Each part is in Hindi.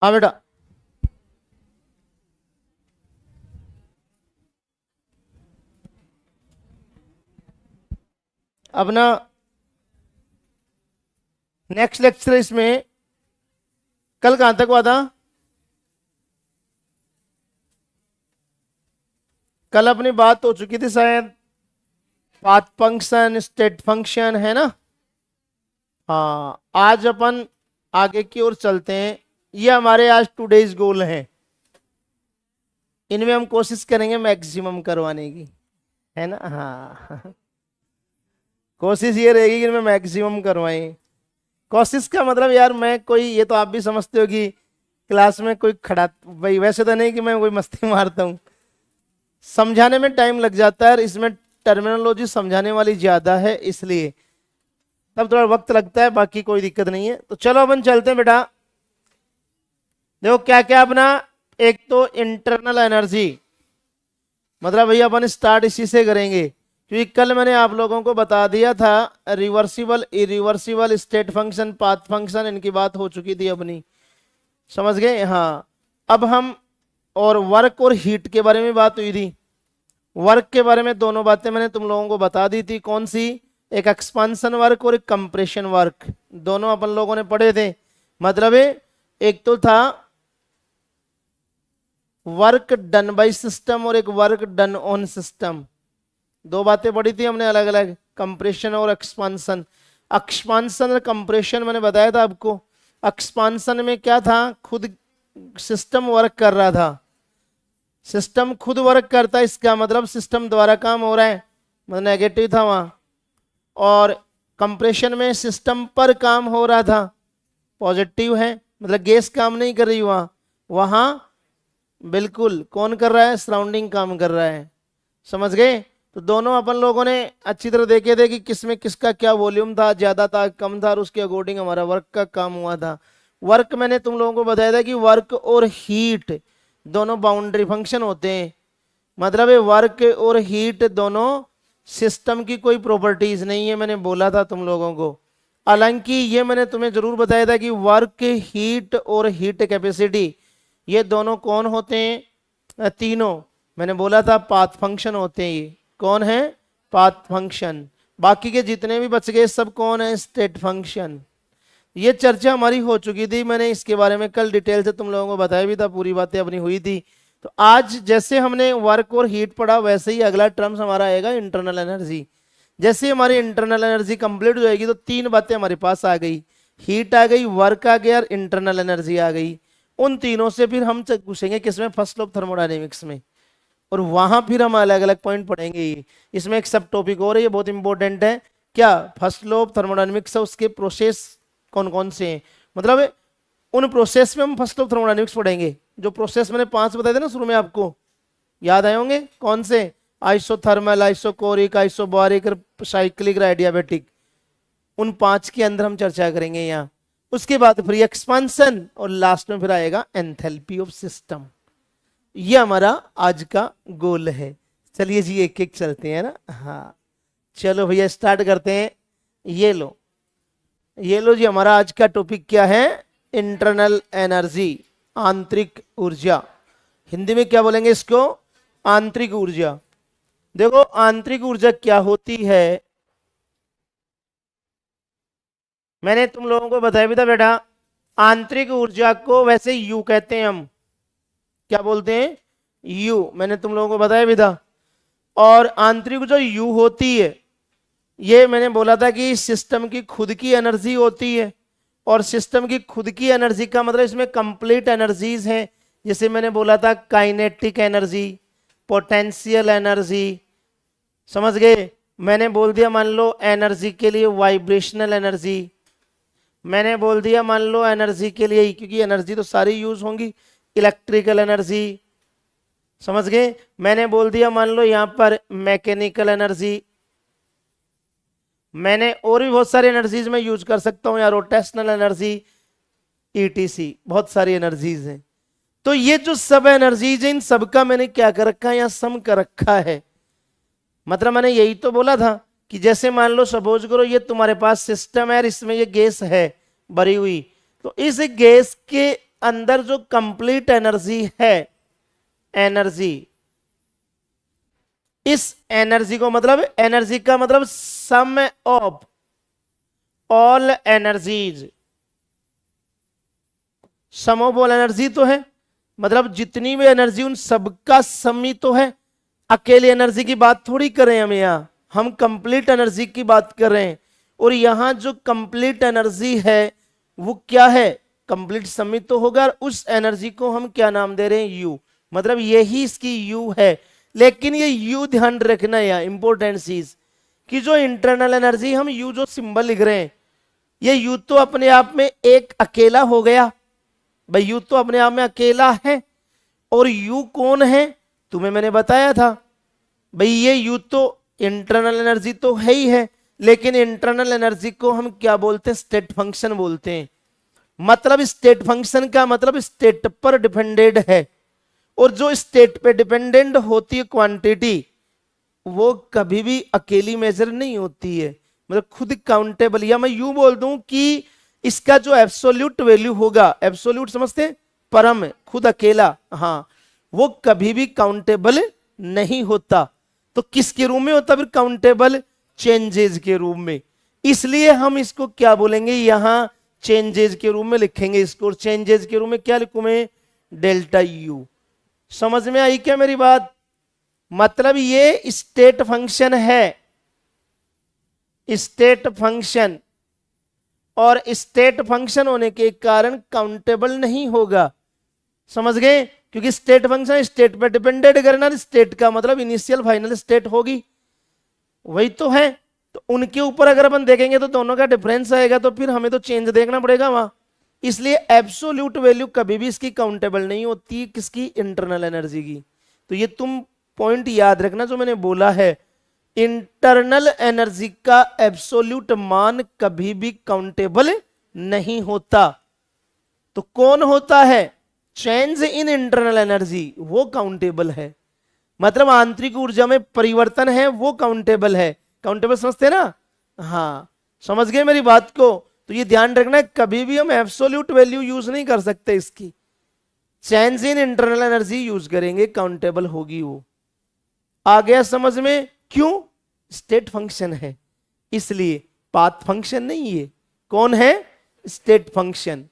हाँ बेटा, अपना नेक्स्ट लेक्चर इसमें कल कहां तक हुआ था? कल अपनी बात हो चुकी थी शायद, पाथ फंक्शन, स्टेट फंक्शन, है ना? हाँ, आज अपन आगे की ओर चलते हैं। ये हमारे आज टुडेज गोल हैं। इनमें हम कोशिश करेंगे मैक्सिमम करवाने की, है ना? हाँ कोशिश ये रहेगी कि इनमें मैक्सिमम करवाएं। कोशिश का मतलब यार, मैं कोई, ये तो आप भी समझते हो कि क्लास में कोई खड़ा, भाई वैसे तो नहीं कि मैं कोई मस्ती मारता हूँ। समझाने में टाइम लग जाता है और इसमें टर्मिनोलॉजी समझाने वाली ज्यादा है, इसलिए तब थोड़ा वक्त लगता है, बाकी कोई दिक्कत नहीं है। तो चलो अपन चलते हैं बेटा। देखो क्या क्या अपना, एक तो इंटरनल एनर्जी, मतलब भैया अपन स्टार्ट इसी से करेंगे, क्योंकि कल मैंने आप लोगों को बता दिया था reversible, irreversible, state function, path function, इनकी बात हो चुकी थी अपनी, समझ गए? हाँ, अब हम, और वर्क और हीट के बारे में बात हुई थी। वर्क के बारे में दोनों बातें मैंने तुम लोगों को बता दी थी। कौन सी? एक एक्सपांशन वर्क और एक कंप्रेशन वर्क, दोनों अपन लोगों ने पढ़े थे। मतलब एक तो था वर्क डन बाय सिस्टम और एक वर्क डन ऑन सिस्टम, दो बातें पढ़ी थी हमने अलग अलग, कंप्रेशन और एक्सपांशन। एक्सपांशन और कंप्रेशन मैंने बताया था आपको। एक्सपांशन में क्या था, खुद सिस्टम वर्क कर रहा था, सिस्टम खुद वर्क करता है, इसका मतलब सिस्टम द्वारा काम हो रहा है, मतलब नेगेटिव था वहां। और कंप्रेशन में सिस्टम पर काम हो रहा था, पॉजिटिव है, मतलब गैस काम नहीं कर रही वहां, वहां बिल्कुल कौन कर रहा है, सराउंडिंग काम कर रहा है, समझ गए? तो दोनों अपन लोगों ने अच्छी तरह देखे थे कि किसमें किसका क्या वॉल्यूम था, ज्यादा था, कम था, और उसके अकॉर्डिंग हमारा वर्क का काम हुआ था। वर्क मैंने तुम लोगों को बताया था कि वर्क और हीट दोनों बाउंड्री फंक्शन होते हैं, मतलब वर्क और हीट दोनों सिस्टम की कोई प्रॉपर्टीज नहीं है, मैंने बोला था तुम लोगों को। हालांकि ये मैंने तुम्हें जरूर बताया था कि वर्क, हीट और हीट कैपेसिटी, ये दोनों कौन होते हैं? तीनों मैंने बोला था पाथ फंक्शन होते हैं। ये कौन है? Path function. बाकी के जितने भी बच गए सब कौन है? State function. ये चर्चा हमारी हो चुकी थी, मैंने इसके बारे में कल डिटेल से तुम लोगों को बताया भी था, पूरी बातें अपनी हुई थी। तो आज जैसे हमने वर्क और हीट पढ़ा, वैसे ही अगला टर्म्स हमारा आएगा इंटरनल एनर्जी। जैसे हमारी इंटरनल एनर्जी कंप्लीट हो जाएगी तो तीन बातें हमारे पास आ गई, हीट आ गई, वर्क आ गया और इंटरनल एनर्जी आ गई। उन तीनों से फिर हम पूछेंगे किसमें? फर्स्ट लॉ ऑफ थर्मोडायनेमिक्स में, और वहां फिर हम अलग अलग पॉइंट पढ़ेंगे। इसमें एक सब टॉपिक और है, ये बहुत इंपॉर्टेंट है। क्या? फर्स्ट लॉ ऑफ थर्मोडायनेमिक्स है, उसके प्रोसेस कौन कौन से हैं, मतलब उन प्रोसेस में हम फर्स्ट लॉ ऑफ थर्मोडायनेमिक्स पढ़ेंगे। जो प्रोसेस मैंने 5 बताए थे ना शुरू में, आपको याद आए होंगे? कौन से? आइसोथर्मल, आइसोकोरिक, आइसोबारिक और साइक्लिक, एडियाबैटिक। उन 5 के अंदर हम चर्चा करेंगे यहाँ। उसके बाद फिर एक्सपांशन, और लास्ट में फिर आएगा एंथैल्पी ऑफ सिस्टम। ये हमारा आज का गोल है। चलिए जी एक एक चलते हैं ना। हाँ चलो भैया स्टार्ट करते हैं। ये लो, ये लो जी, हमारा आज का टॉपिक क्या है? इंटरनल एनर्जी, आंतरिक ऊर्जा। हिंदी में क्या बोलेंगे इसको? आंतरिक ऊर्जा। देखो आंतरिक ऊर्जा क्या होती है, मैंने तुम लोगों को बताया भी था बेटा। आंतरिक ऊर्जा को वैसे यू कहते हैं हम, क्या बोलते हैं? यू, मैंने तुम लोगों को बताया भी था। और आंतरिक जो यू होती है, ये मैंने बोला था कि सिस्टम की खुद की एनर्जी होती है, और सिस्टम की खुद की एनर्जी का मतलब इसमें कंप्लीट एनर्जीज हैं। जैसे मैंने बोला था काइनेटिक एनर्जी, पोटेंशियल एनर्जी, समझ गए? मैंने बोल दिया मान लो एनर्जी के लिए वाइब्रेशनल एनर्जी, मैंने बोल दिया मान लो एनर्जी के लिए, क्योंकि एनर्जी तो सारी यूज होंगी, इलेक्ट्रिकल एनर्जी, समझ गए? मैंने बोल दिया मान लो यहां पर मैकेनिकल एनर्जी, मैंने और भी बहुत सारी एनर्जीज में यूज कर सकता हूं यार, रोटेशनल एनर्जी, ईटीसी, बहुत सारी एनर्जीज हैं। तो ये जो सब एनर्जीज है, इन सबका मैंने क्या कर रखा है? यहाँ सम कर रखा है। मतलब मैंने यही तो बोला था कि जैसे मान लो सपोज करो ये तुम्हारे पास सिस्टम है, इसमें ये गैस है भरी हुई, तो इस गैस के अंदर जो कंप्लीट एनर्जी है, एनर्जी, इस एनर्जी को मतलब, एनर्जी का मतलब sum of all energies, sum of all energy तो है, मतलब जितनी भी एनर्जी उन सबका सम ही तो है। अकेले एनर्जी की बात थोड़ी करें हम, यहां हम कंप्लीट एनर्जी की बात कर रहे हैं। और यहां जो कंप्लीट एनर्जी है वो क्या है, कंप्लीट सम ही तो होगा। उस एनर्जी को हम क्या नाम दे रहे हैं, यू, मतलब यही इसकी यू है। लेकिन ये यू ध्यान रखना, या इंपॉर्टेंट चीज कि जो इंटरनल एनर्जी हम यू जो सिंबल लिख रहे हैं, ये यू तो अपने आप में एक अकेला हो गया भाई, यू तो अपने आप में अकेला है। और यू कौन है, तुम्हें मैंने बताया था भाई, ये यू तो इंटरनल एनर्जी तो है ही है, लेकिन इंटरनल एनर्जी को हम क्या बोलते हैं, स्टेट फंक्शन बोलते हैं। मतलब स्टेट फंक्शन का मतलब स्टेट पर डिपेंडेंट है। और जो स्टेट पे डिपेंडेंट होती है क्वांटिटी, वो कभी भी अकेली मेजर नहीं होती है, मतलब खुद काउंटेबल। या मैं यूं बोल दूं कि इसका जो एब्सोल्यूट वैल्यू होगा, एब्सोल्यूट समझते, परम, खुद अकेला, हाँ, वो कभी भी काउंटेबल नहीं होता। तो किसके रूप में होता फिर काउंटेबल, चेंजेस के रूप में। इसलिए हम इसको क्या बोलेंगे, यहां चेंजेस के रूप में लिखेंगे इसको। और चेंजेस के रूप में क्या लिखूं मैं, डेल्टा यू। समझ में आई क्या मेरी बात, मतलब ये स्टेट फंक्शन है, स्टेट फंक्शन, और स्टेट फंक्शन होने के कारण काउंटेबल नहीं होगा। समझ गए, क्योंकि स्टेट फंक्शन स्टेट पे डिपेंडेंट करना, स्टेट का मतलब इनिशियल फाइनल स्टेट होगी, वही तो है। तो उनके ऊपर अगर अपन देखेंगे तो दोनों का डिफरेंस आएगा, तो फिर हमें तो चेंज देखना पड़ेगा वहां। इसलिए एब्सोल्यूट वैल्यू कभी भी इसकी काउंटेबल नहीं होती, किसकी, इंटरनल एनर्जी की। तो ये तुम पॉइंट याद रखना जो मैंने बोला है, इंटरनल एनर्जी का एब्सोल्यूट मान कभी भी काउंटेबल नहीं होता। तो कौन होता है, चेंज इन इंटरनल एनर्जी, वो काउंटेबल है। मतलब आंतरिक ऊर्जा में परिवर्तन है वो काउंटेबल है। काउंटेबल समझते हैं ना, हाँ, समझ गए मेरी बात को। तो ये ध्यान रखना है, कभी भी हम एब्सोल्यूट वैल्यू यूज नहीं कर सकते इसकी, change in internal energy use करेंगे, काउंटेबल होगी वो। आ गया समझ में, क्यों, स्टेट फंक्शन है इसलिए, पाथ फंक्शन नहीं है। कौन है, स्टेट फंक्शन।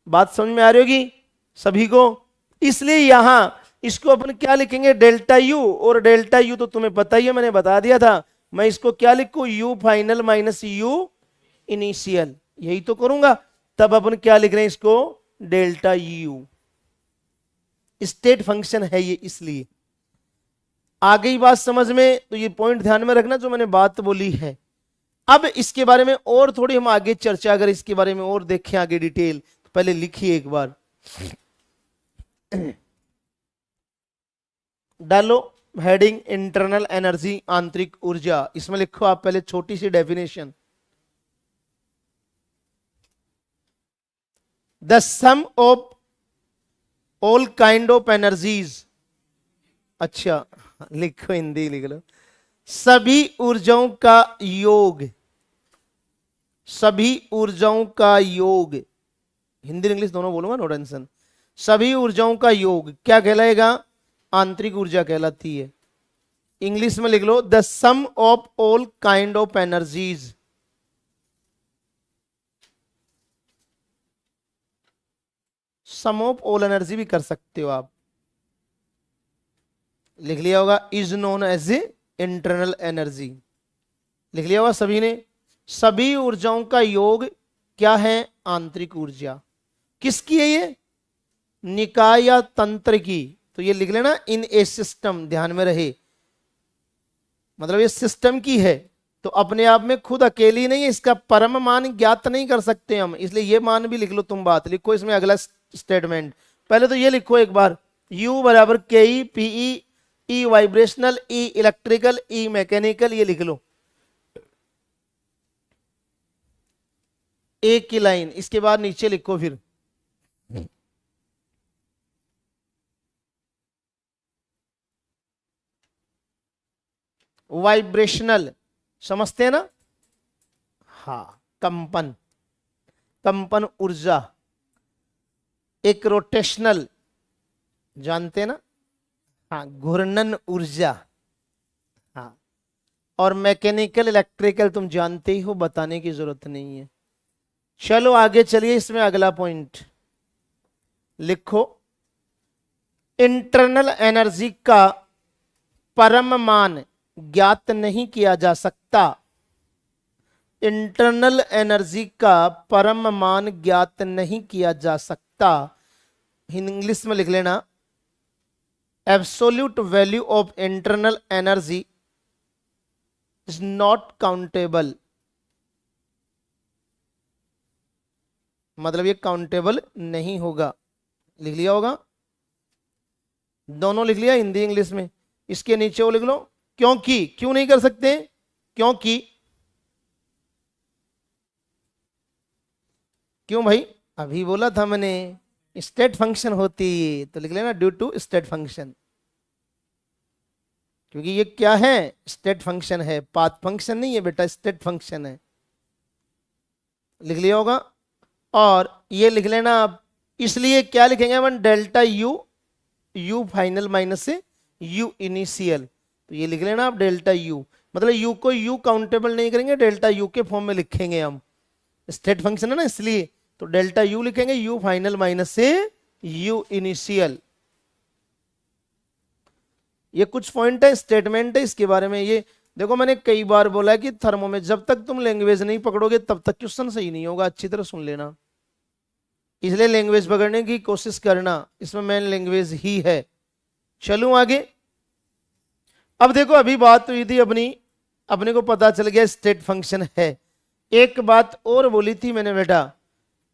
बात समझ में आ रही होगी सभी को। इसलिए यहां इसको अपन क्या लिखेंगे, डेल्टा यू। और डेल्टा यू तो तुम्हें पता ही है, मैंने बता दिया था। मैं इसको क्या लिखूं, you final minus you initial, यही तो करूंगा। तब अपन क्या लिख रहे हैं इसको, डेल्टा यू। स्टेट फंक्शन है ये, इसलिए। आ गई बात समझ में, तो ये पॉइंट ध्यान में रखना जो मैंने बात बोली है। अब इसके बारे में और थोड़ी हम आगे चर्चा, अगर इसके बारे में और देखें आगे डिटेल, तो पहले लिखिए एक बार, डालो हेडिंग इंटरनल एनर्जी, आंतरिक ऊर्जा। इसमें लिखो आप पहले छोटी सी definition, the sum of all kind of energies. अच्छा लिखो, हिंदी लिख लो, सभी ऊर्जाओं का योग, सभी ऊर्जाओं का योग, हिंदी इंग्लिश दोनों बोलूंगा, नो टेंशन। सभी ऊर्जाओं का योग क्या कहलाएगा, आंतरिक ऊर्जा कहलाती है। इंग्लिश में लिख लो, the sum of all kind of energies. Sum of all energy भी कर सकते हो आप, लिख लिया होगा, is known as a internal energy, लिख लिया होगा सभी ने। सभी ऊर्जाओं का योग क्या है, आंतरिक ऊर्जा। किसकी है ये, निकाय या तंत्र की। तो ये लिख लेना, इन ए सिस्टम, ध्यान में रहे, मतलब ये सिस्टम की है। तो अपने आप में खुद अकेली नहीं है, इसका परम मान ज्ञात नहीं कर सकते हम, इसलिए ये मान भी लिख लो। तुम बात लिखो इसमें अगला स्टेटमेंट, पहले तो ये लिखो एक बार, U बराबर KE PE, E vibrational, E electrical, E mechanical, ये लिख लो एक की लाइन। इसके बाद नीचे लिखो फिर वाइब्रेशनल, समझते हैं ना, हाँ, कंपन, कंपन ऊर्जा। एक रोटेशनल, जानते ना, हाँ, घूर्णन ऊर्जा, हाँ, और मैकेनिकल इलेक्ट्रिकल तुम जानते ही हो, बताने की जरूरत नहीं है। चलो आगे चलिए, इसमें अगला पॉइंट लिखो। इंटरनल एनर्जी का परम मान ज्ञात नहीं किया जा सकता। इंटरनल एनर्जी का परम मान ज्ञात नहीं किया जा सकता। इंग्लिश में लिख लेना, absolute value of internal energy is not countable. मतलब ये काउंटेबल नहीं होगा। लिख लिया होगा, दोनों लिख लिया, हिंदी इंग्लिश में। इसके नीचे वो लिख लो, क्योंकि, क्यों नहीं कर सकते, क्योंकि, क्यों भाई, अभी बोला था मैंने स्टेट फंक्शन होती है, तो लिख लेना ड्यू टू स्टेट फंक्शन। क्योंकि ये क्या है, स्टेट फंक्शन है, पाथ फंक्शन नहीं है बेटा, स्टेट फंक्शन है। लिख लिया होगा। और ये लिख लेना आप, इसलिए क्या लिखेंगे अपन, delta U, U final minus से यू इनिशियल, तो ये लिख लेना आप डेल्टा यू। मतलब यू को यू काउंटेबल नहीं करेंगे, डेल्टा यू के फॉर्म में लिखेंगे हम, स्टेट फंक्शन है ना इसलिए, तो डेल्टा यू लिखेंगे, यू फाइनल माइनस से यू इनिशियल। ये कुछ पॉइंट है, स्टेटमेंट है इसके बारे में। ये देखो मैंने कई बार बोला कि थर्मो में जब तक तुम लैंग्वेज नहीं पकड़ोगे तब तक क्वेश्चन सही नहीं होगा, अच्छी तरह सुन लेना। इसलिए लैंग्वेज पकड़ने की कोशिश करना, इसमें मेन लैंग्वेज ही है। चलूं आगे। अब देखो अभी बात हुई थी अपने को पता चल गया स्टेट फंक्शन है। एक बात और बोली थी मैंने बेटा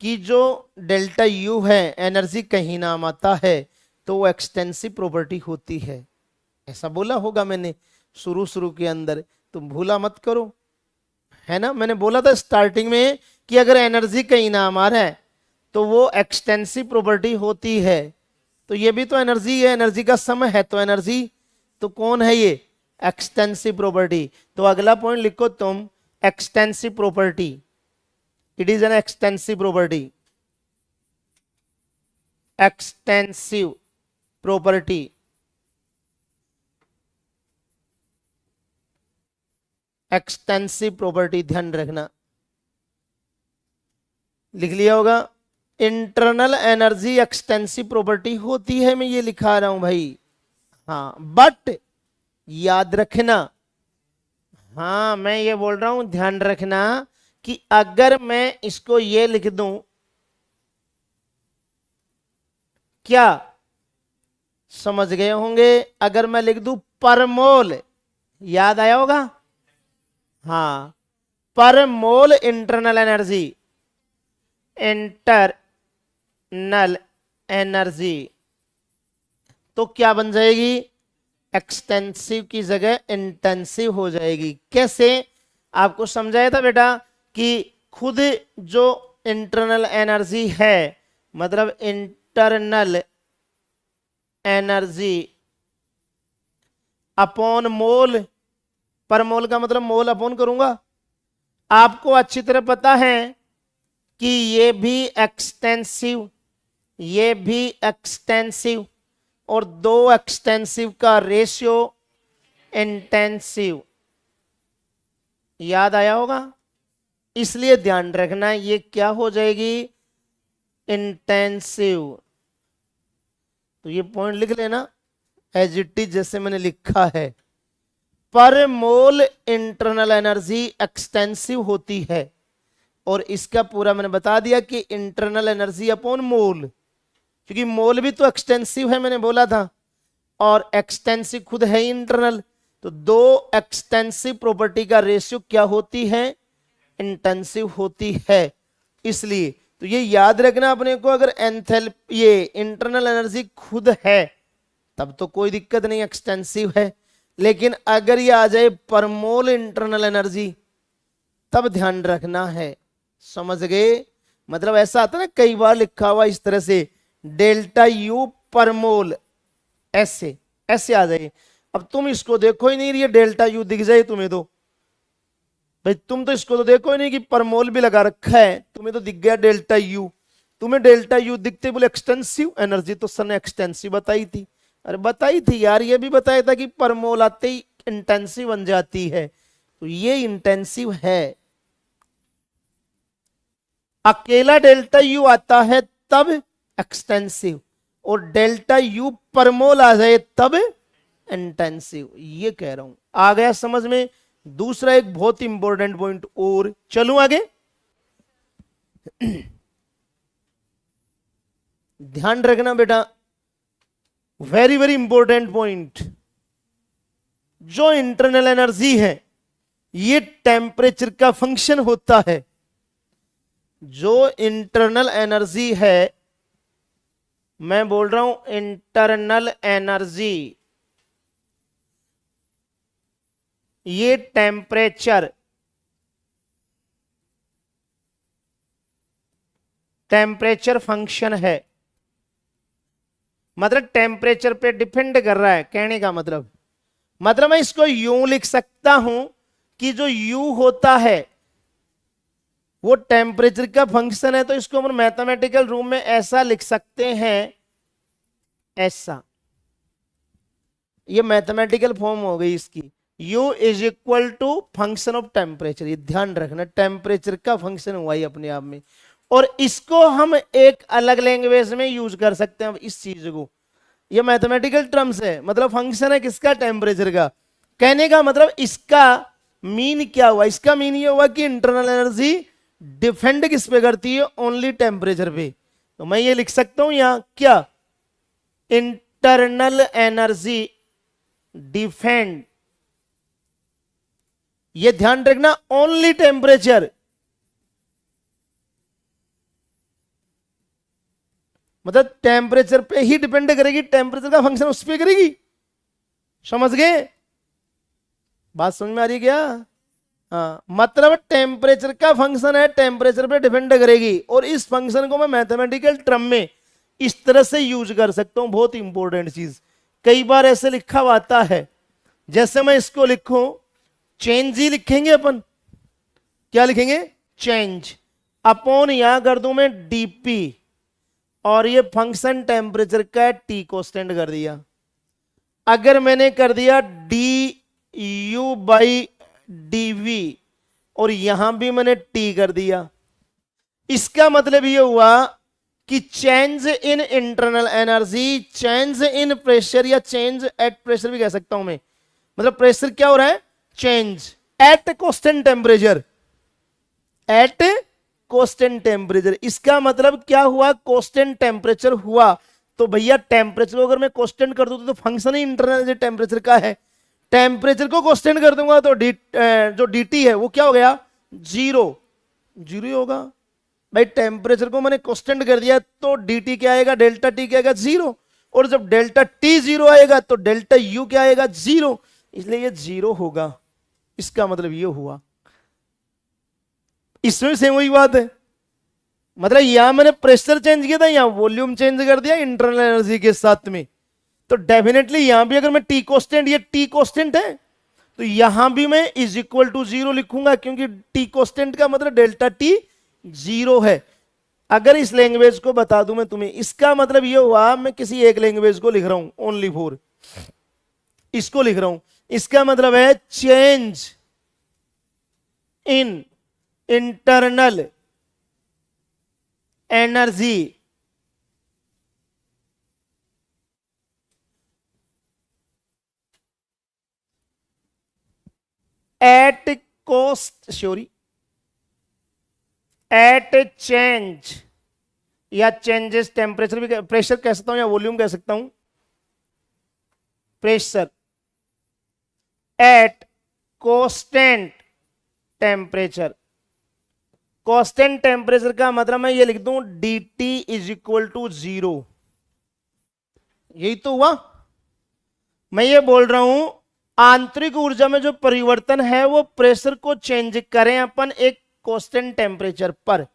कि जो डेल्टा यू है, एनर्जी कहीं नाम आता है तो वो एक्सटेंसिव प्रॉपर्टी होती है, ऐसा बोला होगा मैंने शुरू के अंदर, तुम भूला मत करो, है ना। मैंने बोला था स्टार्टिंग में कि अगर एनर्जी कहीं नाम आ रहा है तो वो एक्सटेंसिव प्रॉपर्टी होती है। तो ये भी तो एनर्जी है, एनर्जी का सम है, तो एनर्जी तो कौन है ये, एक्सटेंसिव प्रॉपर्टी। तो अगला पॉइंट लिखो तुम, extensive property, it is an extensive property, extensive property. Extensive property ध्यान रखना, लिख लिया होगा। इंटरनल एनर्जी एक्सटेंसिव प्रॉपर्टी होती है, मैं ये लिखा रहा हूं भाई, हाँ, बट याद रखना, हाँ मैं ये बोल रहा हूं ध्यान रखना कि अगर मैं इसको ये लिख दूं, क्या समझ गए होंगे, अगर मैं लिख दूं पर मोल, याद आया होगा, हाँ, पर मोल इंटरनल एनर्जी, इंटरनल एनर्जी, तो क्या बन जाएगी, एक्सटेंसिव की जगह इंटेंसिव हो जाएगी। कैसे, आपको समझाया था बेटा कि खुद जो इंटरनल एनर्जी है, मतलब इंटरनल एनर्जी अपॉन मोल, पर मोल का मतलब मोल अपॉन करूंगा, आपको अच्छी तरह पता है कि ये भी एक्सटेंसिव, ये भी एक्सटेंसिव, और दो एक्सटेंसिव का रेशियो इंटेंसिव, याद आया होगा। इसलिए ध्यान रखना ये क्या हो जाएगी, इंटेंसिव। तो ये पॉइंट लिख लेना एज इट इज जैसे मैंने लिखा है, पर मोल इंटरनल एनर्जी एक्सटेंसिव होती है। और इसका पूरा मैंने बता दिया कि इंटरनल एनर्जी अपॉन मोल, क्योंकि मोल भी तो एक्सटेंसिव है मैंने बोला था, और एक्सटेंसिव खुद है इंटरनल, तो दो एक्सटेंसिव प्रॉपर्टी का रेशियो क्या होती है, इंटेंसिव होती है। इसलिए तो ये याद रखना अपने को, अगर एंथैल्पी ये इंटरनल एनर्जी खुद है तब तो कोई दिक्कत नहीं, एक्सटेंसिव है। लेकिन अगर ये आ जाए पर मोल इंटरनल एनर्जी, तब ध्यान रखना है, समझ गए। मतलब ऐसा आता ना कई बार लिखा हुआ इस तरह से, डेल्टा यू पर मोल, ऐसे ऐसे आ जाए। अब तुम इसको देखो ही नहीं, ये डेल्टा यू दिख जाए तुम्हें, तो भाई तुम तो इसको तो देखो ही नहीं कि पर मोल भी लगा रखा है, तुम्हें तो दिख गया डेल्टा यू, तुम्हें डेल्टा यू दिखते बोले एक्सटेंसिव एनर्जी, तो सर ने एक्सटेंसिव बताई थी। अरे बताई थी यार, ये भी बताया था कि पर मोल आते ही इंटेंसिव बन जाती है, तो ये इंटेंसिव है। अकेला डेल्टा यू आता है तब एक्सटेंसिव, और डेल्टा यू पर मोल आ जाए तब इंटेंसिव, ये कह रहा हूं। आ गया समझ में? दूसरा एक बहुत इंपॉर्टेंट पॉइंट और, चलूं आगे। ध्यान रखना बेटा, वेरी वेरी इंपॉर्टेंट पॉइंट। जो इंटरनल एनर्जी है ये टेम्परेचर का फंक्शन होता है। जो इंटरनल एनर्जी है, मैं बोल रहा हूं इंटरनल एनर्जी, ये टेम्परेचर फंक्शन है। मतलब टेम्परेचर पे डिपेंड कर रहा है, कहने का मतलब मैं इसको यूं लिख सकता हूं कि जो यू होता है वो टेम्परेचर का फंक्शन है, तो इसको हम मैथमेटिकल रूप में ऐसा लिख सकते हैं, ऐसा। ये मैथमेटिकल फॉर्म हो गई इसकी, U is equal to function of temperature. ये ध्यान रखना, टेम्परेचर का फंक्शन हुआ ही अपने आप में। और इसको हम एक अलग लैंग्वेज में यूज कर सकते हैं इस चीज को। ये मैथमेटिकल टर्म्स है, मतलब फंक्शन है किसका? टेम्परेचर का। कहने का मतलब इसका मीन क्या हुआ? इसका मीन ये हुआ कि इंटरनल एनर्जी डिपेंड किस पे करती है? ओनली टेम्परेचर पे। तो मैं ये लिख सकता हूं यहां क्या? इंटरनल एनर्जी डिपेंड, ये ध्यान रखना, ओनली टेम्परेचर। मतलब टेम्परेचर पे ही डिपेंड करेगी, टेम्परेचर का फंक्शन उस पे करेगी। समझ गए? बात समझ में आ रही है क्या? हाँ, मतलब टेम्परेचर का फंक्शन है, टेम्परेचर पे डिपेंड करेगी। और इस फंक्शन को मैं मैथमेटिकल टर्म में इस तरह से यूज कर सकता हूं। बहुत इंपॉर्टेंट चीज, कई बार ऐसे लिखा हुआ आता है, जैसे मैं इसको लिखूं चेंज ही लिखेंगे अपन। क्या लिखेंगे? चेंज। अपॉन यहां कर दूं मैं डीपी, और ये फंक्शन टेम्परेचर का है, टी कांस्टेंट कर दिया। अगर मैंने कर दिया डी यू बाई डीवी, और यहां भी मैंने टी कर दिया, इसका मतलब ये हुआ कि change in internal energy, change in pressure, या चेंज एट प्रेशर भी कह सकता हूं मैं। मतलब प्रेशर क्या हो रहा है? Change at constant temperature, eight constant temperature. इसका मतलब क्या हुआ? कांस्टेंट टेम्परेचर हुआ। तो भैया टेम्परेचर को अगर मैं कांस्टेंट कर दूं तो फंक्शन ही इंटरनल टेम्परेचर का है। टेम्परेचर को कांस्टेंट कर दूंगा तो जो dt है वो क्या हो गया? जीरो। जीरो ही होगा भाई। टेम्परेचर को मैंने कांस्टेंट कर दिया तो dt क्या आएगा? डेल्टा टी क्या आएगा? जीरो। और जब डेल्टा टी जीरो आएगा तो डेल्टा यू क्या आएगा? जीरो। इसलिए ये जीरो होगा। इसका मतलब ये हुआ। इसमें सेम वही बात है, मतलब यहां मैंने प्रेशर चेंज किया था, यहां वॉल्यूम चेंज कर दिया इंटरनल एनर्जी के साथ में। तो डेफिनेटली यहां भी अगर मैं टी कांस्टेंट, ये टी कांस्टेंट है, तो यहां भी मैं इज इक्वल टू जीरो लिखूंगा, क्योंकि टी कांस्टेंट का मतलब डेल्टा टी जीरो है। अगर इस लैंग्वेज को बता दूं मैं तुम्हें, इसका मतलब ये हुआ, मैं किसी एक लैंग्वेज को लिख रहा हूं ओनली फॉर, इसको लिख रहा हूं। इसका मतलब है change in internal energy at cost, sorry, at change, या चेंजेस टेम्परेचर भी, प्रेशर कह सकता हूं या वॉल्यूम कह सकता हूं। Pressure at constant temperature. Constant temperature का मतलब मैं ये लिख दूं dt is equal to zero. यही तो हुआ। मैं ये बोल रहा हूं आंतरिक ऊर्जा में जो परिवर्तन है वो प्रेशर को चेंज करें अपन एक कांस्टेंट टेम्परेचर पर,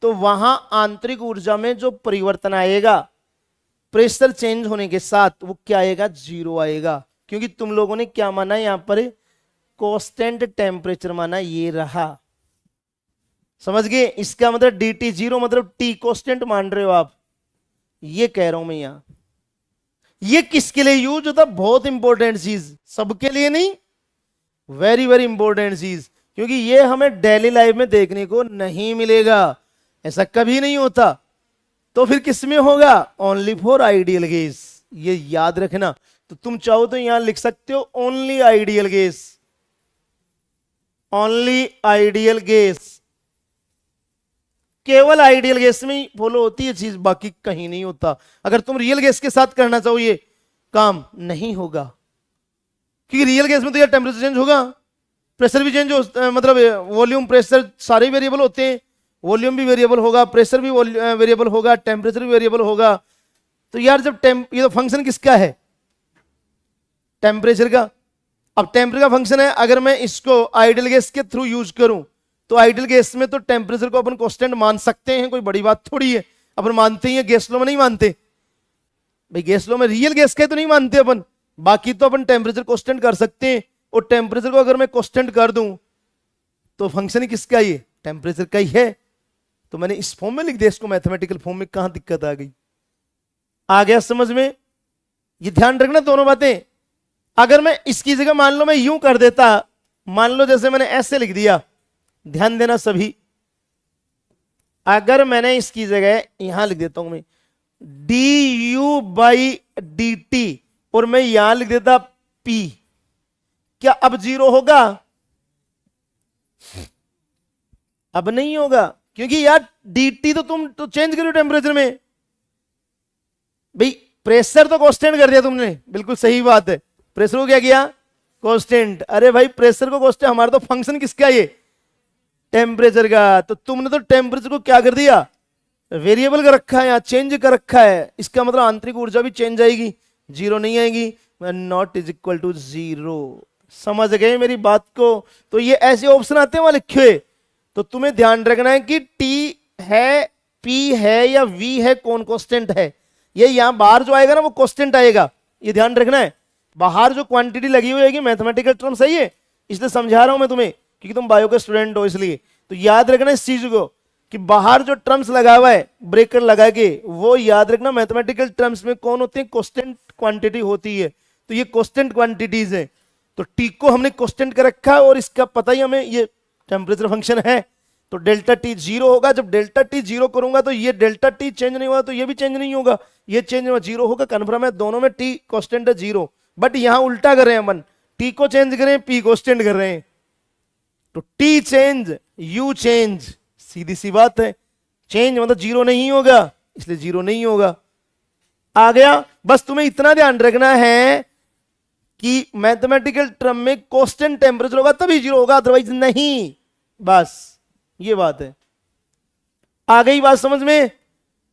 तो वहां आंतरिक ऊर्जा में जो परिवर्तन आएगा प्रेशर चेंज होने के साथ, वो क्या आएगा? जीरो आएगा। क्योंकि तुम लोगों ने क्या माना यहां पर? कांस्टेंट टेम्परेचर माना। ये रहा, समझ गए? इसका मतलब dt जीरो मतलब t कांस्टेंट मान रहे हो आप, ये कह रहा हूं मैं यहां। ये किसके लिए यूज होता? बहुत इंपॉर्टेंट चीज, सबके लिए नहीं, वेरी वेरी इंपॉर्टेंट चीज, क्योंकि ये हमें डेली लाइफ में देखने को नहीं मिलेगा, ऐसा कभी नहीं होता। तो फिर किस में होगा? ओनली फॉर आइडियल केस, ये याद रखना। तो तुम चाहो तो यहां लिख सकते हो only ideal case, only ideal case, केवल आइडियल गैस में ही फॉलो होती है चीज, बाकी कहीं नहीं होता। अगर तुम रियल गैस के साथ करना चाहो ये काम नहीं होगा, क्योंकि रियल गैस में तो यार टेम्परेचर चेंज होगा, प्रेशर भी चेंज हो, मतलब वॉल्यूम प्रेशर सारे वेरिएबल होते हैं, वॉल्यूम भी वेरिएबल होगा, प्रेशर भी वेरिएबल होगा, टेम्परेचर भी वेरिएबल होगा। तो यार जब ये तो फंक्शन किसका है? टेम्परेचर का। अब टेम्परेचर का फंक्शन है, अगर मैं इसको आइडियल गैस के थ्रू यूज करूं तो आइडियल गैस में तो टेम्परेचर को अपन कांस्टेंट मान सकते हैं, कोई बड़ी बात थोड़ी है, अपन मानते ही है, गैस लो में नहीं मानते भाई, गैस लो में रियल गैस के तो नहीं मानते अपन, बाकी तो अपन टेम्परेचर कांस्टेंट कर सकते हैं। और टेम्परेचर को अगर मैं कांस्टेंट कर दूं तो फंक्शन ही किसका ही है? टेम्परेचर का ही है। तो मैंने इस फॉर्म में लिख दिया इसको, मैथमेटिकल फॉर्म में, कहां दिक्कत आ गई? आ गया समझ में? ये ध्यान रखना दोनों बातें। अगर मैं इसकी जगह मान लो मैं यूं कर देता, मान लो जैसे मैंने ऐसे लिख दिया, ध्यान देना सभी, अगर मैंने इसकी जगह यहां लिख देता हूं मैं D you by D T, और मैं यहां लिख देता पी, क्या अब जीरो होगा? अब नहीं होगा, क्योंकि यार dt तो तुम तो चेंज करो टेम्परेचर में भाई, प्रेशर तो कांस्टेंट कर दिया तुमने, बिल्कुल सही बात है, प्रेशर को क्या किया? कांस्टेंट। अरे भाई प्रेशर को कांस्टेंट, हमारा तो फंक्शन किसका ये? टेम्परेचर का। तो तुमने तो टेम्परेचर को क्या कर दिया? वेरिएबल कर रखा है, यहाँ चेंज कर रखा है, इसका मतलब आंतरिक ऊर्जा भी चेंज आएगी, जीरो नहीं आएगी, not is equal to zero. समझ गए मेरी बात को? तो ये ऐसे ऑप्शन आते हैं वहां लिखे हुए, तो तुम्हें ध्यान रखना है कि टी है, पी है या वी है, कौन कांस्टेंट है। ये यहां बाहर जो आएगा ना वो कांस्टेंट आएगा, ये ध्यान रखना है। बाहर जो क्वांटिटी लगी हुई है मैथमेटिकल टर्म सही है, इसलिए समझा रहा हूं मैं तुम्हें, क्योंकि तुम बायो के स्टूडेंट हो इसलिए। तो याद रखना इस चीज को कि बाहर जो टर्म्स लगा हुआ है ब्रेकर लगा के, वो याद रखना मैथमेटिकल टर्म्स में कौन होते हैं? कांस्टेंट क्वांटिटी होती है। तो ये कांस्टेंट क्वांटिटीज है, तो टी को हमने कांस्टेंट कर रखा है, और इसका पता ही हमें ये टेम्परेचर फंक्शन है। तो डेल्टा टी जीरो होगा, जब डेल्टा टी जीरो करूंगा तो ये डेल्टा टी चेंज नहीं होगा, तो ये भी चेंज नहीं होगा, ये चेंज होगा, जीरो होगा, कन्फर्म है, दोनों में टी कांस्टेंट है जीरो। बट यहां उल्टा कर रहे हैं अपन, टी को चेंज करें, पी कांस्टेंट कर रहे हैं। तो टी चेंज यू चेंज, सीधी सी बात है, चेंज मतलब जीरो नहीं होगा, इसलिए जीरो नहीं होगा। आ गया? बस तुम्हें इतना ध्यान रखना है कि मैथमेटिकल टर्म में कांस्टेंट टेम्परेचर होगा तभी जीरो होगा, अदरवाइज नहीं, बस ये बात है। आ गई बात समझ में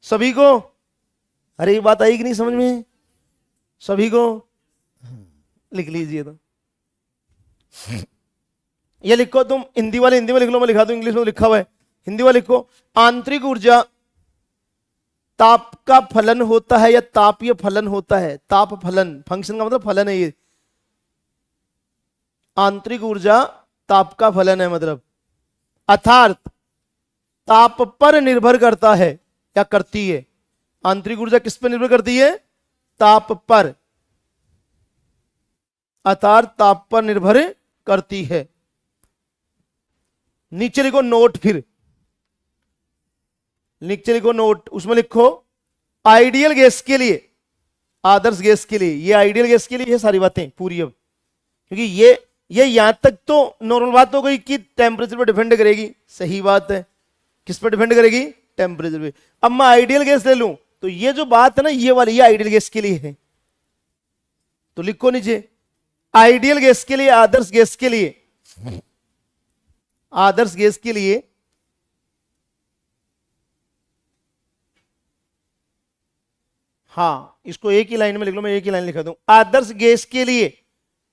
सभी को? अरे ये बात आई कि नहीं समझ में सभी को? लिख लीजिए तो ये लिखो, तुम हिंदी वाले हिंदी में लिख लो, मैं लिखा दूं इंग्लिश में, लिखा हुआ है, हिंदी वाले लिखो। आंतरिक ऊर्जा ताप का फलन होता है या तापीय फलन होता है? ताप फलन, फंक्शन का मतलब फलन है ये, आंतरिक ऊर्जा ताप का फलन है, मतलब अर्थात ताप पर निर्भर करता है या करती है। आंतरिक ऊर्जा किस पर निर्भर करती है? ताप पर, अर्थात ताप पर निर्भर करती है। नीचे लिखो नोट, फिर नीचे लिखो नोट, उसमें लिखो आइडियल गैस के लिए, आदर्श गैस के लिए, ये आइडियल गैस के लिए है सारी बातें पूरी। अब क्योंकि ये यहां तक तो नॉर्मल बात हो गई कि टेम्परेचर पर डिपेंड करेगी, सही बात है, किस पर डिपेंड करेगी? टेम्परेचर पे। अब मैं आइडियल गैस ले लूं तो ये जो बात है ना, ये वाली, ये आइडियल गैस के लिए है, तो लिखो नीचे आइडियल गैस के लिए, आदर्श गैस के लिए, आदर्श गैस के लिए हाँ, इसको एक ही लाइन में लिख लो, मैं एक ही लाइन लिखा दूं। आदर्श गैस के लिए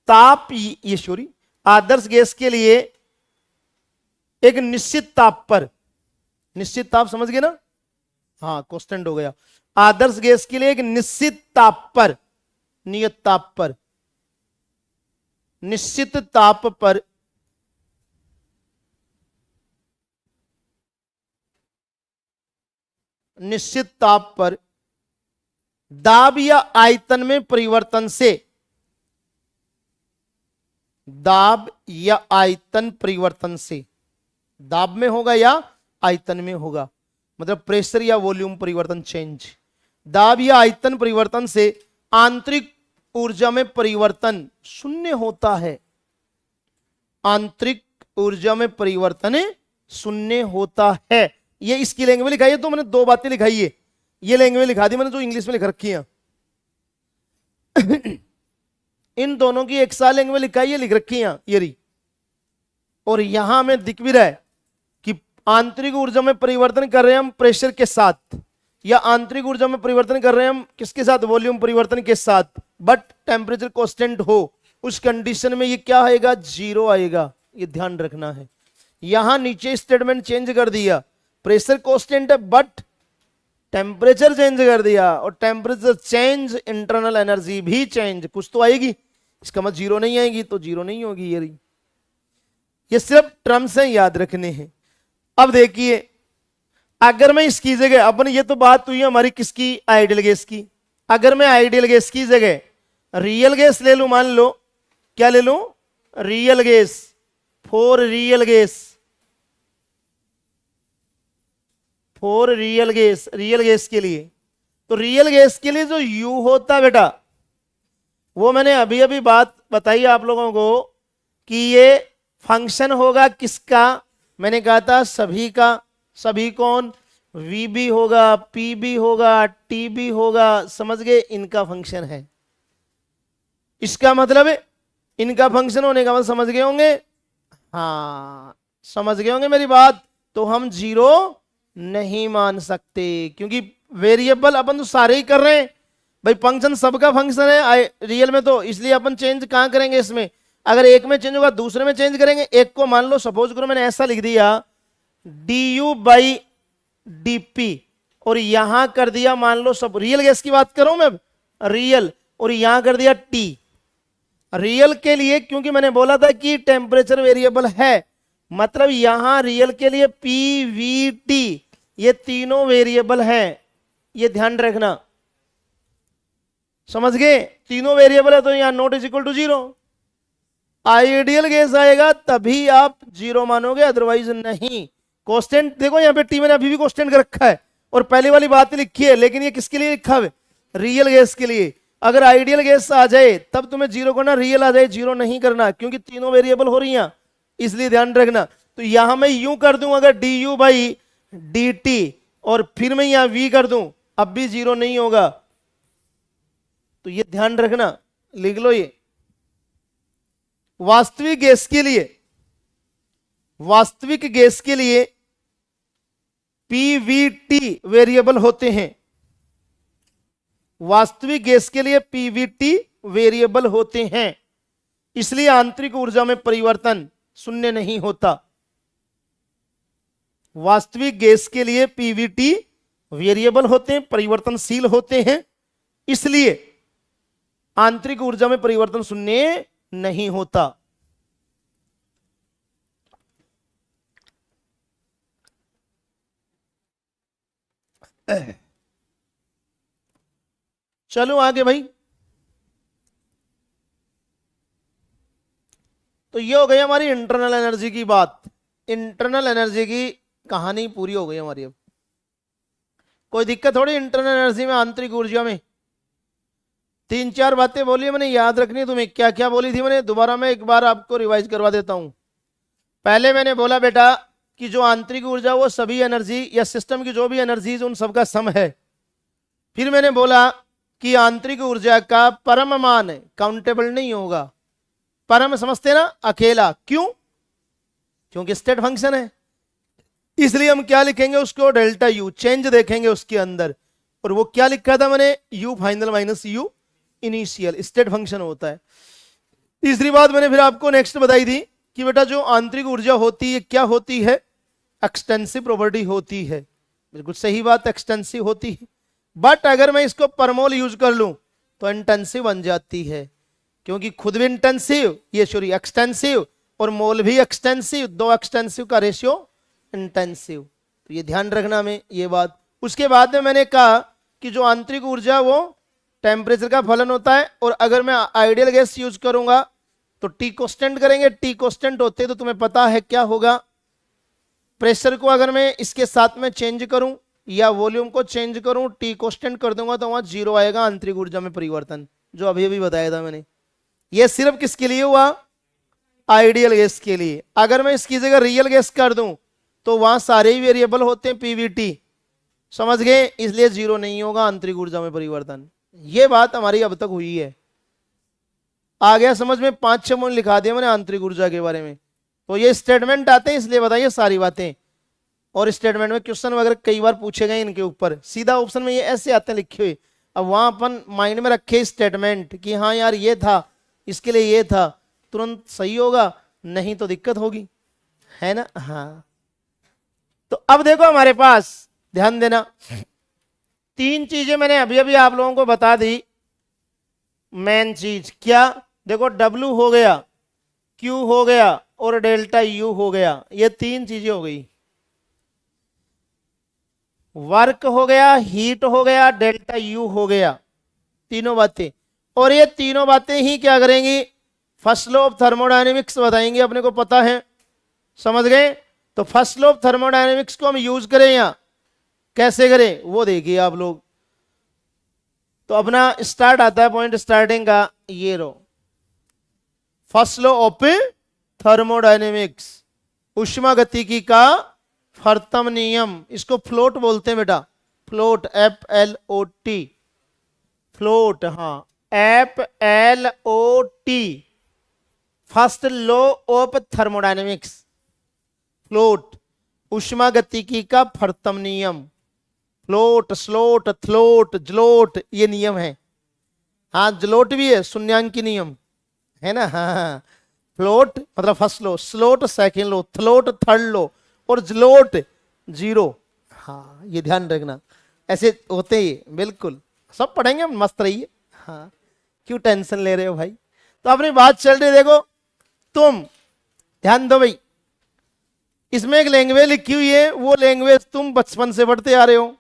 ताप, ये सॉरी, आदर्श गैस के लिए एक निश्चित ताप पर, निश्चित ताप समझ गए ना? हाँ, कांस्टेंट हो गया। आदर्श गैस के लिए एक निश्चित ताप पर, नियत ताप पर, निश्चित ताप पर निश्चित ताप पर दाब या आयतन में परिवर्तन से, दाब या आयतन परिवर्तन से, दाब में होगा या आयतन में होगा, मतलब प्रेशर या वॉल्यूम परिवर्तन चेंज, दाब या आयतन परिवर्तन से आंतरिक ऊर्जा में परिवर्तन शून्य होता है। आंतरिक ऊर्जा में परिवर्तन शून्य होता है। ये इसकी लैंग्वेज में लिखाई है, तो मैंने दो बातें लिखाई है, ये लैंग्वेज लिखा दी मैंने जो इंग्लिश में लिख रखी है। इन दोनों की एक साल लैंग्वेज लिखाई है, लिख रखी है ये रही। और यहां में दिख भी रहा है कि आंतरिक ऊर्जा में परिवर्तन कर रहे हैं हम प्रेशर के साथ, या आंतरिक ऊर्जा में परिवर्तन कर रहे हैं हम किसके साथ, वॉल्यूम परिवर्तन के साथ, बट टेम्परेचर कांस्टेंट हो, उस कंडीशन में ये क्या आएगा, जीरो आएगा। ये ध्यान रखना है। यहां नीचे स्टेटमेंट चेंज कर दिया, प्रेशर कांस्टेंट है बट टेम्परेचर चेंज कर दिया, और टेम्परेचर चेंज इंटरनल एनर्जी भी चेंज, कुछ तो आएगी, इसका मतलब जीरो नहीं आएगी, तो जीरो नहीं होगी। ये सिर्फ टर्म्स हैं, याद रखने हैं। अब देखिए, अगर मैं इसकी जगह, अपन ये तो बात हुई हमारी किसकी, आइडियल गैस की, अगर मैं आइडियल गैस की जगह रियल गैस ले लूं, मान लो क्या ले लूं, real gas, for real gas, for real gas, real gas के लिए, तो रियल गैस के लिए जो यू होता बेटा, वो मैंने अभी अभी बात बताई आप लोगों को कि ये फंक्शन होगा किसका, मैंने कहा था सभी का। सभी कौन, वी भी होगा, पी भी होगा, टी भी होगा, समझ गए, इनका फंक्शन है। इसका मतलब इनका फंक्शन होने का मतलब समझ गए होंगे, हाँ समझ गए होंगे मेरी बात। तो हम जीरो नहीं मान सकते, क्योंकि वेरिएबल अपन तो सारे ही कर रहे हैं भाई, फंक्शन सबका फंक्शन है रियल में, तो इसलिए अपन चेंज कहां करेंगे इसमें, अगर एक में चेंज होगा दूसरे में चेंज करेंगे। एक को मान लो, सपोज करो मैंने ऐसा लिख दिया du बाई dp, और यहां कर दिया मान लो, सब रियल गैस की बात कर रहा हूं मैं, रियल, और यहां कर दिया t। रियल के लिए क्योंकि मैंने बोला था कि टेम्परेचर वेरिएबल है, मतलब यहां रियल के लिए pvt, ये तीनों वेरिएबल हैं, ये ध्यान रखना, समझ गए, तीनों वेरिएबल है, तो यहां not is equal to zero. Ideal gas आएगा तभी आप जीरो मानोगे, अदरवाइज नहीं। कांस्टेंट देखो यहाँ पे टी मैंने अभी भी कांस्टेंट कर रखा है, और पहली वाली बात लिखी है, लेकिन ये किसके लिए लिखा है, रियल गैस के लिए। अगर आइडियल गैस आ जाए तब तुम्हें जीरो करना, रियल आ जाए जीरो नहीं करना, क्योंकि तीनों वेरिएबल हो रही हैं, इसलिए ध्यान रखना। तो यहां मैं यूं कर दूं, अगर D you by D T, और फिर मैं यहां वी कर दूं, अब भी जीरो नहीं होगा। तो ये ध्यान रखना, लिख लो ये। वास्तविक गैस के लिए, वास्तविक गैस के लिए पीवीटी वेरिएबल होते हैं, वास्तविक गैस के लिए पीवीटी वेरिएबल होते हैं, इसलिए आंतरिक ऊर्जा में परिवर्तन शून्य नहीं होता। वास्तविक गैस के लिए पीवीटी वेरिएबल होते हैं, परिवर्तनशील होते हैं, इसलिए आंतरिक ऊर्जा में परिवर्तन शून्य नहीं होता। चलो आगे भाई। तो ये हो गई हमारी इंटरनल एनर्जी की बात। इंटरनल एनर्जी की कहानी पूरी हो गई हमारी। अब कोई दिक्कत थोड़ी इंटरनल एनर्जी में, आंतरिक ऊर्जा में। तीन चार बातें बोली मैंने, याद रखनी है तुम्हें। क्या क्या बोली थी मैंने, दोबारा मैं एक बार आपको रिवाइज करवा देता हूं। पहले मैंने बोला बेटा कि जो आंतरिक ऊर्जा वो सभी एनर्जी या सिस्टम की जो भी एनर्जीज उन सबका सम है। फिर मैंने बोला कि आंतरिक ऊर्जा का परम मान काउंटेबल नहीं होगा। परम समझते ना, अकेला। क्यों? क्योंकि स्टेट फंक्शन है, इसलिए हम क्या लिखेंगे उसको, डेल्टा यू। चेंज देखेंगे उसके अंदर, और वो क्या लिखा था मैंने, you final minus you initial, state function होता है। तीसरी बात मैंने फिर आपको नेक्स्ट बताई थी कि बेटा जो आंतरिक ऊर्जा होती है क्या होती है, एक्सटेंसिव प्रॉपर्टी होती है। बिल्कुल सही बात, एक्सटेंसिव होती है। बट अगर मैं इसको पर मोल यूज कर लूं तो इंटेंसिव बन जाती है, क्योंकि खुद भी इंटेंसिव, ये सॉरी एक्सटेंसिव, और मोल भी एक्सटेंसिव, दो एक्सटेंसिव का रेशियो इंटेंसिव। तो ये ध्यान रखना में ये बात। उसके बाद में मैंने कहा कि जो आंतरिक ऊर्जा वो टेम्परेचर का फलन होता है, और अगर मैं आइडियल गैस यूज करूंगा तो टी कांस्टेंट करेंगे। टी कांस्टेंट होते तो तुम्हें पता है क्या होगा, प्रेशर को अगर मैं इसके साथ में चेंज करूं या वॉल्यूम को चेंज करूं, टी कांस्टेंट कर दूंगा तो वहां जीरो आएगा आंतरिक ऊर्जा में परिवर्तन, जो अभी अभी बताया था मैंने। ये सिर्फ किसके लिए हुआ, आइडियल गैस के लिए। अगर मैं इसकी जगह रियल गैस कर दूं तो वहां सारे ही वेरिएबल होते हैं पीवीटी, समझ गए, इसलिए जीरो नहीं होगा आंतरिक ऊर्जा में परिवर्तन। ये बात हमारी अब तक हुई है, आ गया समझ में। 5-6 पॉइंट लिखा दिया मैंने आंतरिक ऊर्जा के बारे में। तो ये स्टेटमेंट आते हैं इसलिए बताइए सारी बातें, और स्टेटमेंट में क्वेश्चन वगैरह कई बार पूछे गए इनके ऊपर, सीधा ऑप्शन में ये ऐसे आते हैं लिखे हुए। अब वहां अपन माइंड में रखे स्टेटमेंट कि हाँ यार ये था, इसके लिए ये था, तुरंत सही होगा, नहीं तो दिक्कत होगी, है ना। हाँ, तो अब देखो हमारे पास ध्यान देना, 3 चीजें मैंने अभी अभी आप लोगों को बता दी। मेन चीज क्या, देखो W हो गया, Q हो गया और डेल्टा U हो गया, ये 3 चीजें हो गई। वर्क हो गया, हीट हो गया, डेल्टा U हो गया, तीनों बातें। और ये तीनों बातें ही क्या करेंगी, फर्स्ट लॉ ऑफ थर्मोडायनेमिक्स बताएंगे, अपने को पता है, समझ गए। तो फर्स्ट लॉ ऑफ थर्मोडायनेमिक्स को हम यूज करें या कैसे करें वो देखिए आप लोग। तो अपना स्टार्ट आता है पॉइंट स्टार्टिंग का, ये रो फर्स्ट लॉ ऑफ थर्मोडायनेमिक्स, उष्मागतिकी का प्रथम नियम, इसको फ्लोट बोलते हैं बेटा, फ्लोट, FLOT, फ्लोट, हाँ FLOT, first law of thermodynamics, FLOT, उष्मागतिकी का प्रथम नियम। फ्लोट, स्लोट, थ्लोट, जलोट, ये नियम है। हाँ जलोट भी है, शून्यांकी नियम है ना। हाँ, फ्लोट मतलब फर्स्ट लो, स्लोट सेकेंड लो, थ्लोट थर्ड लो, और जलोट जीरो। हाँ ये ध्यान रखना, ऐसे होते ही, बिल्कुल सब पढ़ेंगे हम, मस्त रहिए। हाँ क्यों टेंशन ले रहे हो भाई। तो अपनी बात चल रही, देखो तुम ध्यान दो भाई, इसमें एक लैंग्वेज लिखी हुई है, वो लैंग्वेज तुम बचपन से पढ़ते आ रहे हो।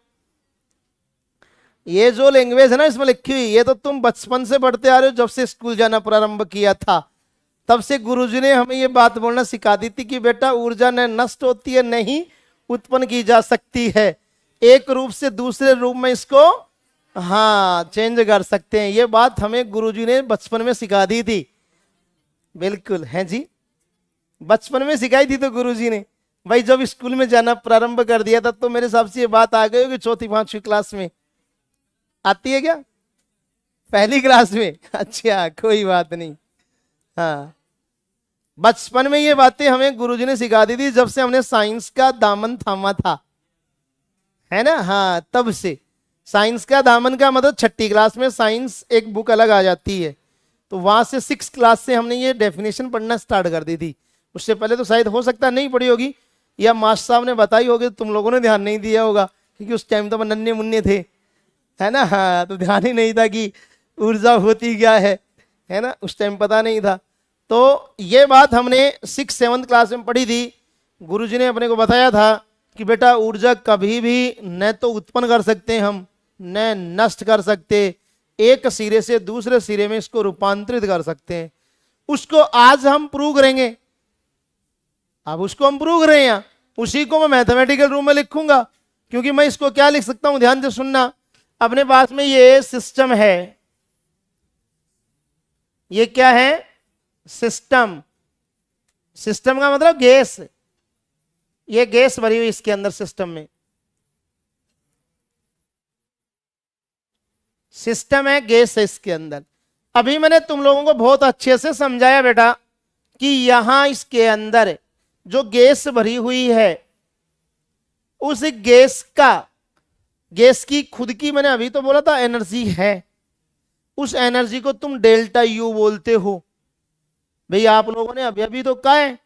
ये जो लैंग्वेज है ना इसमें लिखी हुई, ये तो तुम बचपन से पढ़ते आ रहे हो, जब से स्कूल जाना प्रारंभ किया था तब से गुरुजी ने हमें ये बात बोलना सिखा दी थी कि बेटा ऊर्जा न नष्ट होती है, नहीं उत्पन्न की जा सकती है, एक रूप से दूसरे रूप में इसको हाँ चेंज कर सकते हैं। ये बात हमें गुरुजी ने बचपन में सिखा दी थी। बिल्कुल है जी, बचपन में सिखाई थी तो गुरुजी ने भाई, जब स्कूल में जाना प्रारंभ कर दिया था तो मेरे हिसाब से ये बात आ गई होगी 4th-5वीं क्लास में। आती है क्या, पहली क्लास में? अच्छा कोई बात नहीं। हाँ बचपन में ये बातें हमें गुरुजी ने सिखा दी थी, जब से हमने साइंस का दामन थामा था, है ना। हाँ तब से साइंस का दामन का मतलब 6ठी क्लास में साइंस एक बुक अलग आ जाती है, तो वहां से 6th क्लास से हमने ये डेफिनेशन पढ़ना स्टार्ट कर दी थी। उससे पहले तो शायद हो सकता नहीं पढ़ी होगी, या मास्टर साहब ने बताई होगी, तुम लोगों ने ध्यान नहीं दिया होगा, क्योंकि उस टाइम तो नन्हे मुन्ने थे, है ना। हाँ तो ध्यान ही नहीं था कि ऊर्जा होती क्या है ना, उस टाइम पता नहीं था। तो ये बात हमने 6th-7th क्लास में पढ़ी थी। गुरुजी ने अपने को बताया था कि बेटा ऊर्जा कभी भी न तो उत्पन्न कर सकते हम, न नष्ट कर सकते, एक सिरे से दूसरे सिरे में इसको रूपांतरित कर सकते हैं। उसको आज हम प्रूव करेंगे, अब उसको हम प्रूव करें या उसी को मैं मैथमेटिकल रूप में लिखूंगा, क्योंकि मैं इसको क्या लिख सकता हूं, ध्यान से सुनना। अपने पास में ये सिस्टम है, ये क्या है, सिस्टम। सिस्टम का मतलब गैस, ये गैस भरी हुई इसके अंदर सिस्टम में, सिस्टम है, गैस है इसके अंदर। अभी मैंने तुम लोगों को बहुत अच्छे से समझाया बेटा कि यहां इसके अंदर जो गैस भरी हुई है, उस गैस की खुद की, मैंने अभी तो बोला था एनर्जी है, उस एनर्जी को तुम डेल्टा यू बोलते हो। भाई आप लोगों ने अभी अभी तो कहा है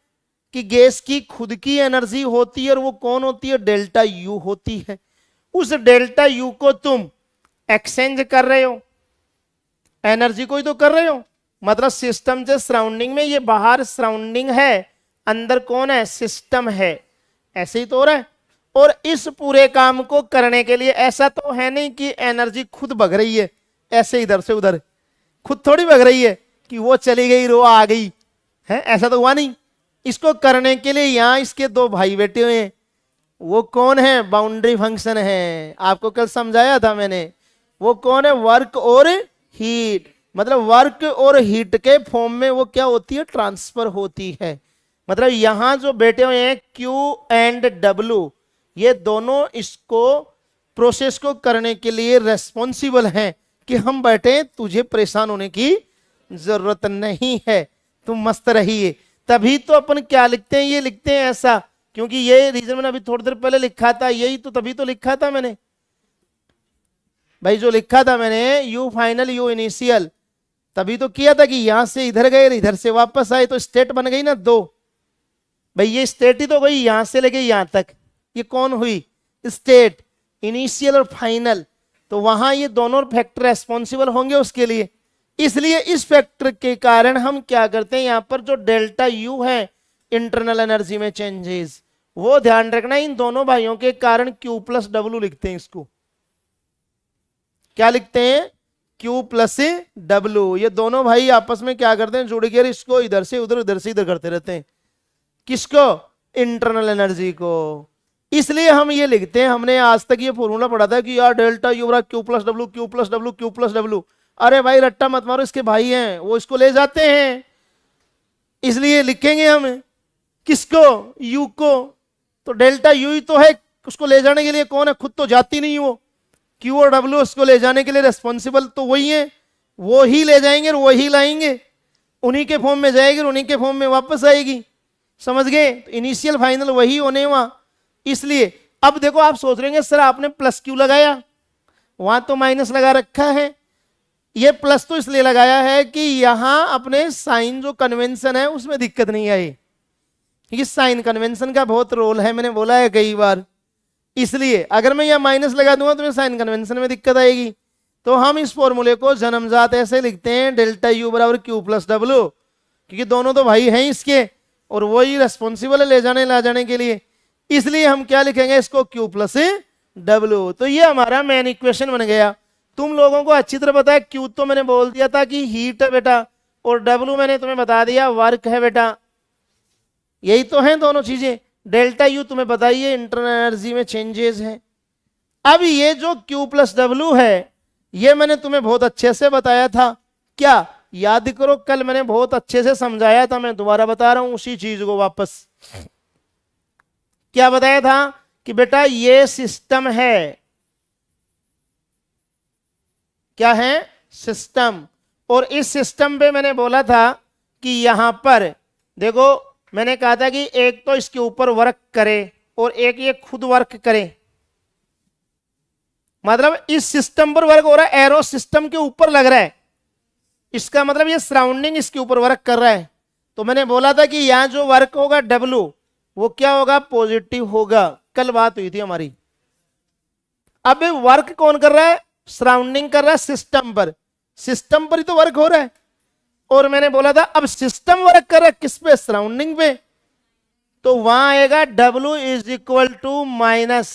कि गैस की खुद की एनर्जी होती है, और वो कौन होती है, डेल्टा यू होती है। उस डेल्टा यू को तुम एक्सचेंज कर रहे हो, एनर्जी को ही तो कर रहे हो, मतलब सिस्टम से सराउंडिंग में, ये बाहर सराउंडिंग है, अंदर कौन है, सिस्टम है, ऐसे ही तो हो रहा है। और इस पूरे काम को करने के लिए ऐसा तो है नहीं कि एनर्जी खुद भग रही है ऐसे इधर से उधर, खुद थोड़ी भग रही है कि वो चली गई रो आ गई है, ऐसा तो हुआ नहीं। इसको करने के लिए यहां इसके दो भाई बैठे हुए हैं। वो कौन है? बाउंड्री फंक्शन है, आपको कल समझाया था मैंने। वो कौन है? वर्क और हीट। मतलब वर्क और हीट के फॉर्म में वो क्या होती है? ट्रांसफर होती है। मतलब यहां जो बैठे हुए हैं Q एंड W, ये दोनों इसको प्रोसेस को करने के लिए रेस्पॉन्सिबल हैं कि हम बैठे, तुझे परेशान होने की जरूरत नहीं है, तुम मस्त रहिए। तभी तो अपन क्या लिखते हैं? ये लिखते हैं ऐसा, क्योंकि ये रीजन मैंने अभी थोड़ी देर पहले लिखा था, यही तो तभी तो लिखा था मैंने भाई, जो लिखा था मैंने यू फाइनल यू इनिशियल, तभी तो किया था कि यहां से इधर गए इधर से वापस आए तो स्टेट बन गई ना दो। भाई ये स्टेट ही तो गई यहां से लेके यहां तक, ये कौन हुई? स्टेट, इनिशियल और फाइनल। तो वहां ये दोनों फैक्टर रेस्पॉन्सिबल होंगे उसके लिए। इसलिए इस फैक्टर के कारण हम क्या करते हैं, यहां पर जो डेल्टा यू है इंटरनल एनर्जी में चेंजेस, वो ध्यान रखना, इन दोनों भाइयों के कारण Q प्लस W लिखते हैं। इसको क्या लिखते हैं? Q plus W। ये दोनों भाई आपस में क्या करते हैं? जुड़ गए, इसको इधर से इधर करते रहते हैं। किसको? इंटरनल एनर्जी को। इसलिए हम ये लिखते हैं, हमने आज तक ये फॉर्मूला पढ़ा था कि यार डेल्टा यू बराबर Q plus W, Q plus W, Q plus W। अरे भाई रट्टा मत मारो, इसके भाई हैं वो इसको ले जाते हैं, इसलिए लिखेंगे हम किसको? U को। तो डेल्टा यू ही तो है, उसको ले जाने के लिए कौन है? खुद तो जाती नहीं वो। Q और W उसको ले जाने के लिए रेस्पॉन्सिबल तो वही है, वो ही ले जाएंगे और वही लाएंगे, उन्हीं के फॉर्म में जाएगी और उन्हीं के फॉर्म में वापस आएगी। समझ गए? तो इनिशियल फाइनल वही होने वहां। इसलिए अब देखो, आप सोच रहे हैं सर आपने प्लस क्यों लगाया, वहां तो माइनस लगा रखा है। ये प्लस तो इसलिए लगाया है कि यहां अपने साइन जो कन्वेंशन है उसमें दिक्कत नहीं आई, क्योंकि साइन कन्वेंशन का बहुत रोल है, मैंने बोला है कई बार। इसलिए अगर मैं यहां माइनस लगा दूंगा तो साइन कन्वेंशन में दिक्कत आएगी। तो हम इस फॉर्मूले को जन्मजात ऐसे लिखते हैं, डेल्टा यू बराबर Q प्लस W, क्योंकि दोनों तो भाई हैं इसके और वही रेस्पॉन्सिबल है ले जाने ला जाने के लिए। इसलिए हम क्या लिखेंगे इसको? Q plus W। तो ये हमारा मेन इक्वेशन बन गया। तुम लोगों को अच्छी तरह पता है, Q तो मैंने बोल दिया था कि हीट है बेटा, और W मैंने तुम्हें बता दिया वर्क है बेटा। यही तो है दोनों चीजें। डेल्टा यू तुम्हें बताइए इंटरनल एनर्जी में चेंजेस है। अब ये जो Q प्लस W है, ये मैंने तुम्हें बहुत अच्छे से बताया था। क्या याद करो? कल मैंने बहुत अच्छे से समझाया था, मैं दोबारा बता रहा हूं उसी चीज को वापस। क्या बताया था? कि बेटा ये सिस्टम है। क्या है? सिस्टम। और इस सिस्टम पे मैंने बोला था कि यहां पर देखो, मैंने कहा था कि एक तो इसके ऊपर वर्क करे और एक ये खुद वर्क करे। मतलब इस सिस्टम पर वर्क हो रहा है, एरो सिस्टम के ऊपर लग रहा है, इसका मतलब ये सराउंडिंग इसके ऊपर वर्क कर रहा है। तो मैंने बोला था कि यहां जो वर्क होगा W, वो क्या होगा? पॉजिटिव होगा। कल बात हुई थी हमारी। अब वर्क कौन कर रहा है? सराउंडिंग कर रहा है सिस्टम पर, सिस्टम पर ही तो वर्क हो रहा है। और मैंने बोला था अब सिस्टम वर्क कर रहा है किस पे? सराउंडिंग पे। तो वहां आएगा W is equal to minus.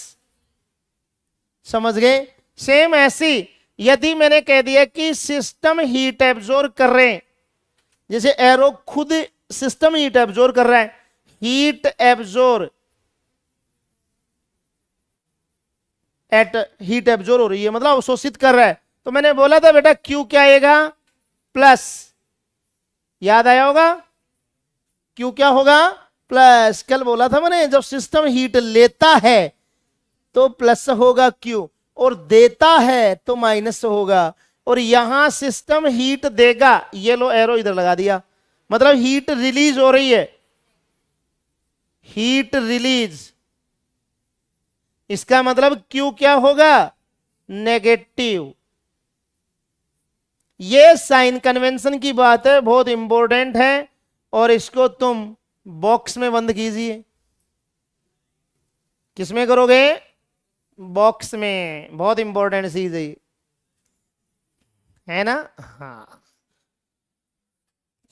समझ गए? सेम ऐसी यदि मैंने कह दिया कि सिस्टम हीट एब्जॉर्ब कर रहे हैं, जैसे एरो खुद सिस्टम हीट एब्जॉर्ब कर रहा है, heat absorb at heat absorb हो रही है, मतलब अवशोषित कर रहा है। तो मैंने बोला था बेटा Q क्या आएगा? प्लस। याद आया होगा? Q क्या होगा? प्लस। कल बोला था मैंने, जब सिस्टम हीट लेता है तो प्लस होगा Q, और देता है तो माइनस होगा। और यहां सिस्टम हीट देगा, ये लो एरो इधर लगा दिया, मतलब हीट रिलीज हो रही है, हीट रिलीज। इसका मतलब Q क्या होगा? नेगेटिव। ये साइन कन्वेंशन की बात है, बहुत इंपॉर्टेंट है, और इसको तुम बॉक्स में बंद कीजिए। किसमें करोगे? बॉक्स में। बहुत इंपॉर्टेंट चीज है ना? हाँ,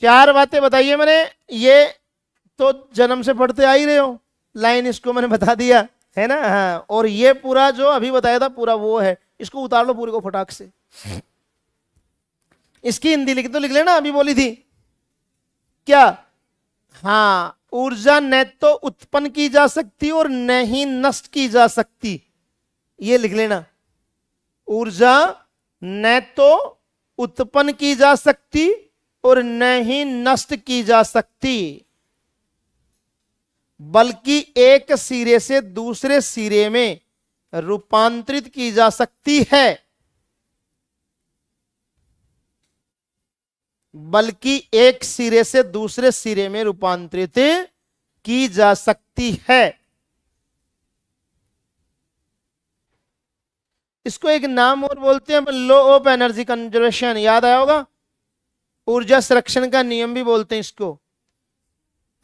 चार बातें बताइए मैंने, ये तो जन्म से पढ़ते आ ही रहे हो। लाइन इसको मैंने बता दिया, है ना। हाँ, और ये पूरा जो अभी बताया था पूरा वो है, इसको उतार लो पूरे को फटाक से। इसकी हिंदी लिख तो लिख लेना, अभी बोली थी क्या। हाँ, ऊर्जा न तो उत्पन्न की जा सकती और न ही नष्ट की जा सकती, ये लिख लेना। ऊर्जा न तो उत्पन्न की जा सकती और न ही नष्ट की जा सकती, बल्कि एक सिरे से दूसरे सिरे में रूपांतरित की जा सकती है। बल्कि एक सिरे से दूसरे सिरे में रूपांतरित की जा सकती है। इसको एक नाम और बोलते हैं लॉ ऑफ एनर्जी कंजर्वेशन, याद आया होगा। ऊर्जा संरक्षण का नियम भी बोलते हैं इसको।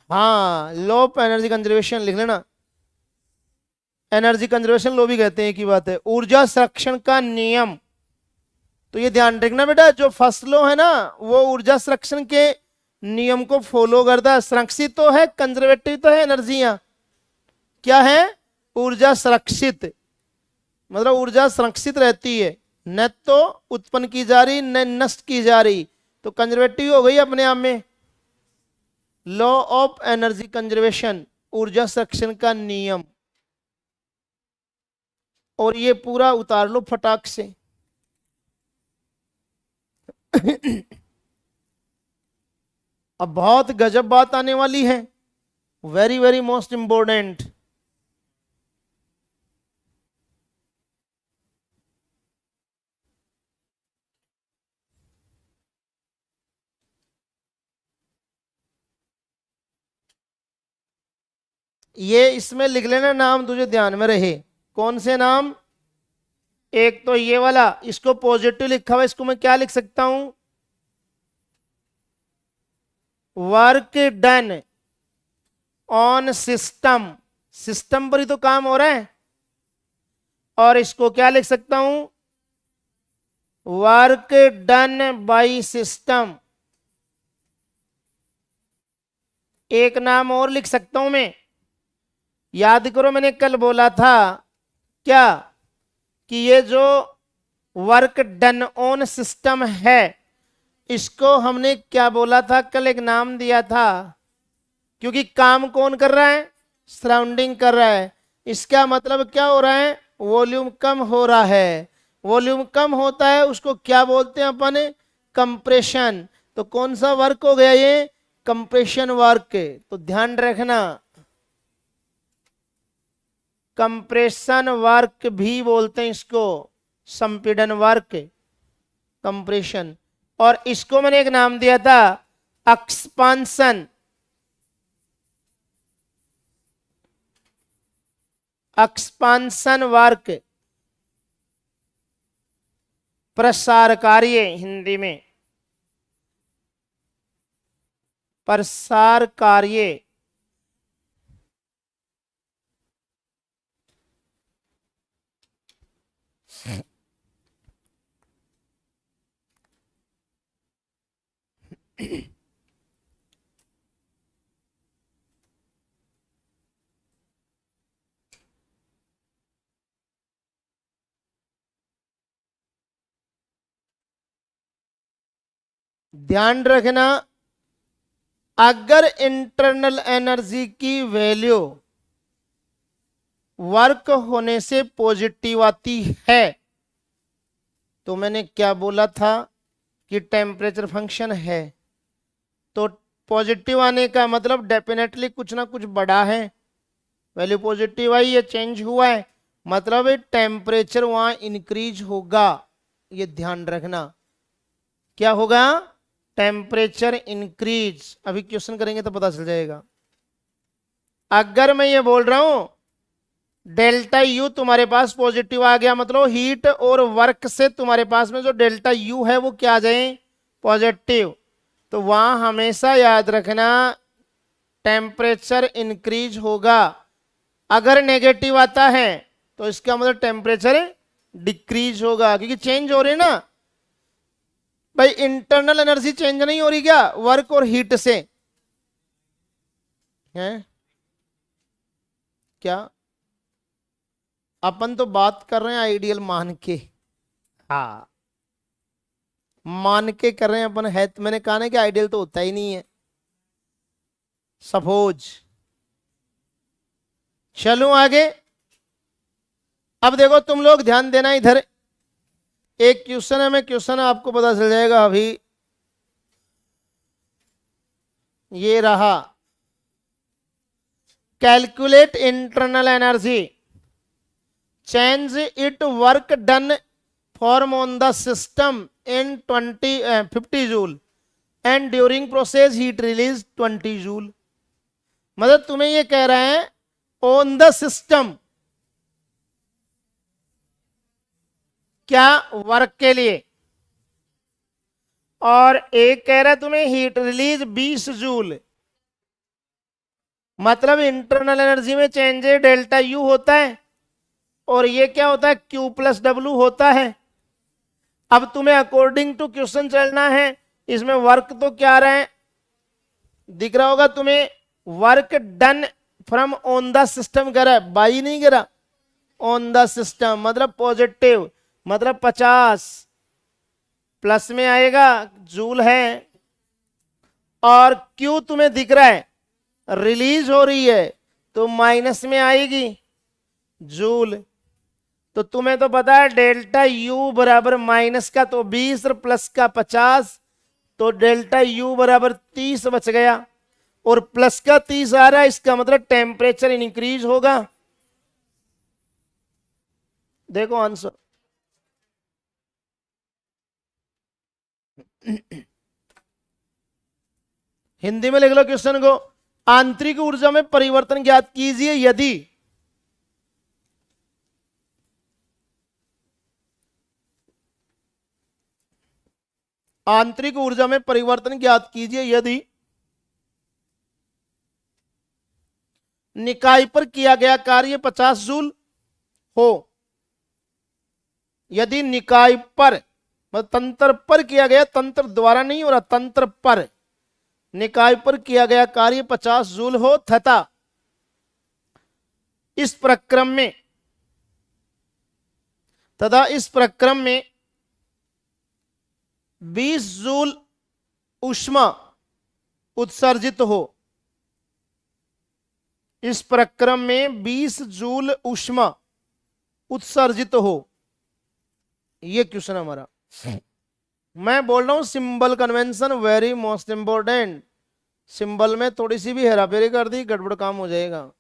हाँ, लॉ ऑफ एनर्जी कंजर्वेशन लिख लेना। एनर्जी कंजर्वेशन लॉ भी कहते हैं, एक ही बात है। ऊर्जा संरक्षण का नियम, तो ये ध्यान रखना बेटा, जो फर्स्ट लॉ है ना वो ऊर्जा संरक्षण के नियम को फॉलो करता है। संरक्षित तो है, कंजर्वेटिव तो है एनर्जियां। क्या है? ऊर्जा संरक्षित, मतलब ऊर्जा संरक्षित रहती है, न तो उत्पन्न की जा रही न नष्ट की जा रही, तो कंजर्वेटिव हो गई अपने आप में। लॉ ऑफ एनर्जी कंजर्वेशन, ऊर्जा संरक्षण का नियम। और ये पूरा उतार लो फटाक से। अब बहुत गजब बात आने वाली है, वेरी वेरी मोस्ट इंपोर्टेंट। ये इसमें लिख लेना नाम, तुझे ध्यान में रहे। कौन से नाम? एक तो ये वाला, इसको पॉजिटिव लिखा हुआ, इसको मैं क्या लिख सकता हूं? Work done on system, system पर ही तो काम हो रहा है। और इसको क्या लिख सकता हूं? Work done by system. एक नाम और लिख सकता हूं मैं, याद करो मैंने कल बोला था क्या, कि ये जो वर्क डन ऑन सिस्टम है, इसको हमने क्या बोला था कल, एक नाम दिया था। क्योंकि काम कौन कर रहा है? सराउंडिंग कर रहा है। इसका मतलब क्या हो रहा है? वॉल्यूम कम हो रहा है। वॉल्यूम कम होता है उसको क्या बोलते हैं अपन? कंप्रेशन। तो कौन सा वर्क हो गया ये? Compression work. तो ध्यान रखना, कंप्रेशन वर्क भी बोलते हैं इसको, संपीड़न वर्क, कंप्रेशन। और इसको मैंने एक नाम दिया था एक्सपांशन, एक्सपांशन वर्क, प्रसार कार्य हिंदी में, प्रसार कार्य। ध्यान रखना, अगर इंटरनल एनर्जी की वैल्यू वर्क होने से पॉजिटिव आती है, तो मैंने क्या बोला था कि टेम्परेचर फंक्शन है। तो पॉजिटिव आने का मतलब डेफिनेटली कुछ ना कुछ बड़ा है। वैल्यू पॉजिटिव आई है, चेंज हुआ है, मतलब टेम्परेचर वहां इंक्रीज होगा। ये ध्यान रखना, क्या होगा? Temperature increase. अभी क्वेश्चन करेंगे तो पता चल जाएगा। अगर मैं ये बोल रहा हूं डेल्टा यू तुम्हारे पास पॉजिटिव आ गया, मतलब हीट और वर्क से तुम्हारे पास में जो डेल्टा यू है वो क्या आ जाए? पॉजिटिव। तो वहां हमेशा याद रखना टेम्परेचर इंक्रीज होगा। अगर नेगेटिव आता है तो इसका मतलब टेम्परेचर डिक्रीज होगा, क्योंकि चेंज हो रही है ना भाई। इंटरनल एनर्जी चेंज नहीं हो रही क्या वर्क और हीट से? है क्या? अपन तो बात कर रहे हैं आइडियल मान के, हाँ मान के कर रहे हैं अपन, है तो मैंने कहा ना कि आइडियल तो होता ही नहीं है। सपोज, चलो आगे। अब देखो तुम लोग ध्यान देना, इधर एक क्वेश्चन है, मैं क्वेश्चन आपको पता चल जाएगा अभी। ये रहा, calculate internal energy, change it work done form on the system in 50 joule and during process heat release 20 joule. मतलब तुम्हें ये कह रहा है ऑन द सिस्टम, क्या वर्क के लिए, और एक कह रहा है तुम्हें हीट रिलीज 20 जूल। मतलब इंटरनल एनर्जी में चेंज डेल्टा यू होता है, और ये क्या होता है, क्यू प्लस डब्ल्यू होता है। अब तुम्हें अकॉर्डिंग टू क्वेश्चन चलना है। इसमें वर्क तो क्या रहा है, दिख रहा होगा तुम्हें, work done from on the system कह रहा है, बाई नहीं कह रहा, ऑन द सिस्टम मतलब पॉजिटिव, मतलब 50 प्लस में आएगा, जूल है। और क्यू तुम्हें दिख रहा है रिलीज हो रही है, तो माइनस में आएगी, जूल। तो तुम्हें तो पता है डेल्टा यू बराबर माइनस का तो 20 और प्लस का 50, तो डेल्टा यू बराबर 30 बच गया, और प्लस का 30 आ रहा है, इसका मतलब टेम्परेचर इंक्रीज होगा। देखो आंसर, हिंदी में लिख लो क्वेश्चन को। आंतरिक ऊर्जा में परिवर्तन ज्ञात कीजिए यदि आंतरिक ऊर्जा में परिवर्तन ज्ञात कीजिए यदि निकाय पर किया गया कार्य 50 जूल हो। यदि निकाय पर मतलब तंत्र पर किया गया, तंत्र द्वारा नहीं हो रहा, तंत्र पर, निकाय पर किया गया कार्य 50 जूल हो तथा इस प्रक्रम में 20 जूल ऊष्मा उत्सर्जित हो। इस प्रक्रम में 20 जूल ऊष्मा उत्सर्जित हो। ये क्वेश्चन हमारा। मैं बोल रहा हूं symbol convention very most important. Symbol में थोड़ी सी भी हेराफेरी कर दी, गड़बड़ काम हो जाएगा।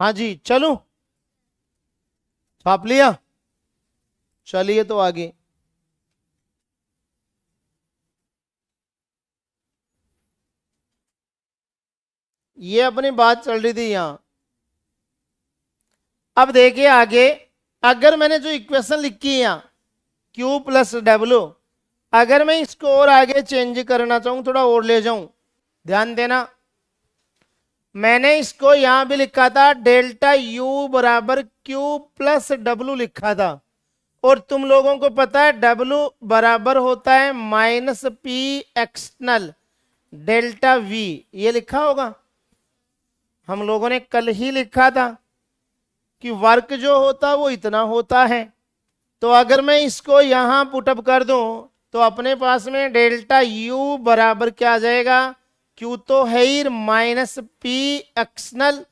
हाँ जी, चलो छाप लिया, चलिए तो आगे। ये अपनी बात चल रही थी यहां। अब देखिए आगे, अगर मैंने जो इक्वेशन लिखी है यहां Q प्लस डब्ल्यू, अगर मैं इसको और आगे चेंज करना चाहूं, थोड़ा और ले जाऊं, ध्यान देना। मैंने इसको यहां भी लिखा था डेल्टा U बराबर Q प्लस डब्ल्यू लिखा था, और तुम लोगों को पता है W बराबर होता है minus P external delta V। ये लिखा होगा, हम लोगों ने कल ही लिखा था कि वर्क जो होता है वो इतना होता है। तो अगर मैं इसको यहां पुटअप कर दूं तो अपने पास में डेल्टा यू बराबर क्या आ जाएगा, क्यू तो है ही, minus P external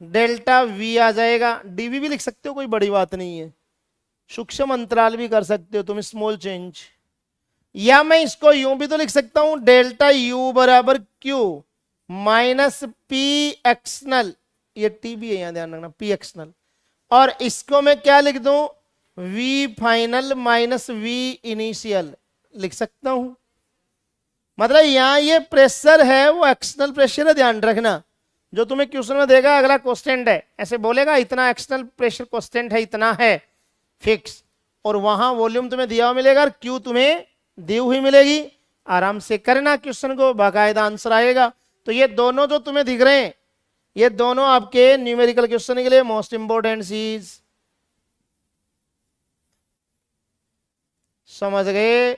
delta V आ जाएगा। डीवी भी लिख सकते हो, कोई बड़ी बात नहीं है। सूक्ष्म अंतराल भी कर सकते हो तुम, स्मॉल चेंज। या मैं इसको यूं भी तो लिख सकता हूं, डेल्टा यू बराबर क्यू माइनस पी एक्सटर्नल, ये टी भी है यहां ध्यान रखना, पी एक्सटर्नल। और इसको मैं क्या लिख दूं, V final minus V initial, लिख सकता हूं। मतलब यहां ये प्रेशर है वो एक्सटर्नल प्रेशर है, ध्यान रखना। जो तुम्हें क्वेश्चन में देगा अगला कांस्टेंट है, ऐसे बोलेगा इतना एक्सटर्नल प्रेशर कांस्टेंट है, इतना है फिक्स, और वहां वॉल्यूम तुम्हें दिया हुआ मिलेगा और क्यू तुम्हें दी हुई मिलेगी। आराम से करना क्वेश्चन को, बाकायदा आंसर आएगा। तो ये दोनों जो तुम्हें दिख रहे हैं ये दोनों आपके न्यूमेरिकल क्वेश्चन के लिए मोस्ट इंपोर्टेंट चीज, समझ गए?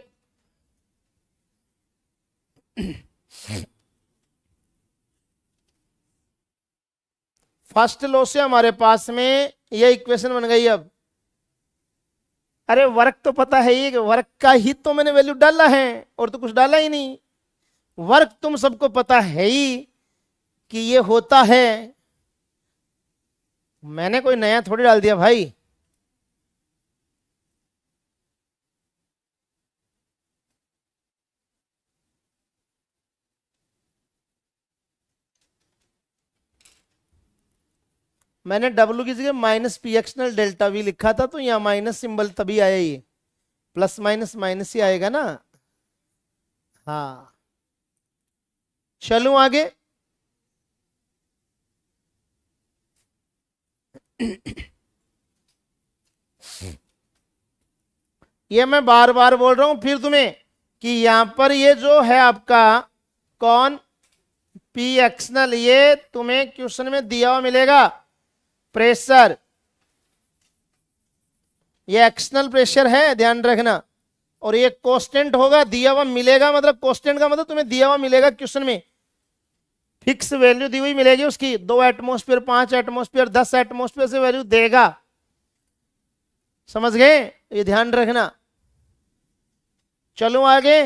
फर्स्ट लॉ से हमारे पास में ये इक्वेशन बन गई। अब अरे वर्क तो पता है ही, वर्क का ही तो मैंने वैल्यू डाला है और तो कुछ डाला ही नहीं। वर्क तुम सबको पता है ही कि ये होता है, मैंने कोई नया थोड़ी डाल दिया भाई। मैंने डब्ल्यू की जगह minus P external delta we लिखा था, तो यहाँ माइनस सिंबल तभी आया, ये प्लस माइनस माइनस ही आएगा ना। हाँ चलूं आगे। ये मैं बार बार बोल रहा हूं फिर तुम्हें कि यहां पर ये जो है आपका कौन पी एक्सटर्नल, ये तुम्हें क्वेश्चन में दिया हुआ मिलेगा प्रेशर, ये एक्सटर्नल प्रेशर है ध्यान रखना, और ये कांस्टेंट होगा दिया हुआ मिलेगा, मतलब कांस्टेंट का मतलब तुम्हें दिया हुआ मिलेगा क्वेश्चन में, फिक्स वैल्यू दी हुई मिलेगी उसकी, 2 एटमॉस्फेयर 5 एटमॉस्फेयर 10 एटमॉस्फेयर से वैल्यू देगा, समझ गए? ये ध्यान रखना। चलो आगे।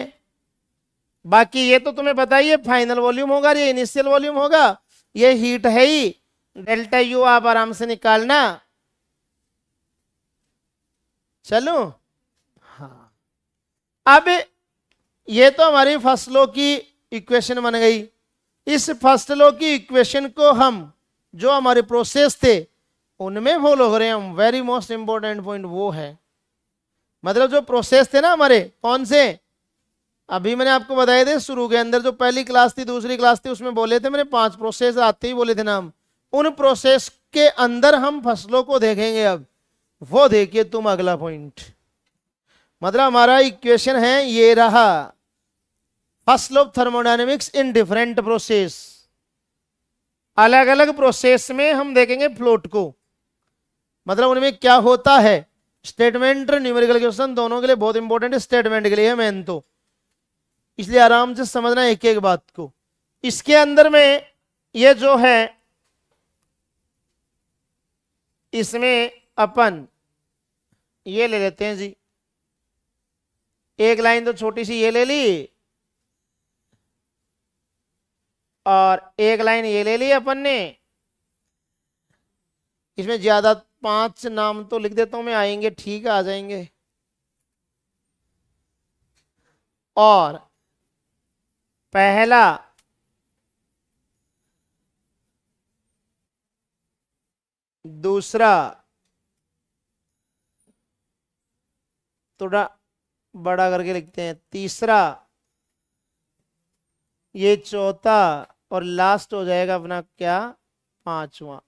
बाकी ये तो तुम्हें बताइए फाइनल वॉल्यूम होगा, ये इनिशियल वॉल्यूम होगा, ये हीट है ही, डेल्टा यू आप आराम से निकालना। चलो हाँ, अब ये तो हमारी फर्स्ट लॉ की इक्वेशन बन गई। इस फर्स्ट लॉ की इक्वेशन को हम जो हमारे प्रोसेस थे उनमें फॉलो करें हम। वेरी मोस्ट इंपॉर्टेंट पॉइंट वो है, मतलब जो प्रोसेस थे ना हमारे, कौन से अभी मैंने आपको बताए थे शुरू के अंदर, जो पहली क्लास थी दूसरी क्लास थी उसमें बोले थे मैंने 5 प्रोसेस आते ही बोले थे ना हम, उन प्रोसेस के अंदर हम फसलों को देखेंगे। अब वो देखिए तुम अगला पॉइंट, मतलब हमारा इक्वेशन है ये रहा, first law of thermodynamics in different process. अलग अलग प्रोसेस में हम देखेंगे फ्लोट को, मतलब उनमें क्या होता है। स्टेटमेंट न्यूमेरिकल क्वेश्चन दोनों के लिए बहुत इंपॉर्टेंट है, स्टेटमेंट के लिए है मेन तो, इसलिए आराम से समझना एक एक बात को। इसके अंदर में ये जो है इसमें अपन ये ले लेते हैं जी, एक लाइन तो छोटी सी ये ले ली और एक लाइन ये ले ली अपन ने। इसमें ज्यादा 5 नाम तो लिख देता हूं मैं, आएंगे ठीक है आ जाएंगे। और पहला दूसरा थोड़ा बड़ा करके लिखते हैं, तीसरा, ये चौथा, और लास्ट हो जाएगा अपना क्या 5वां।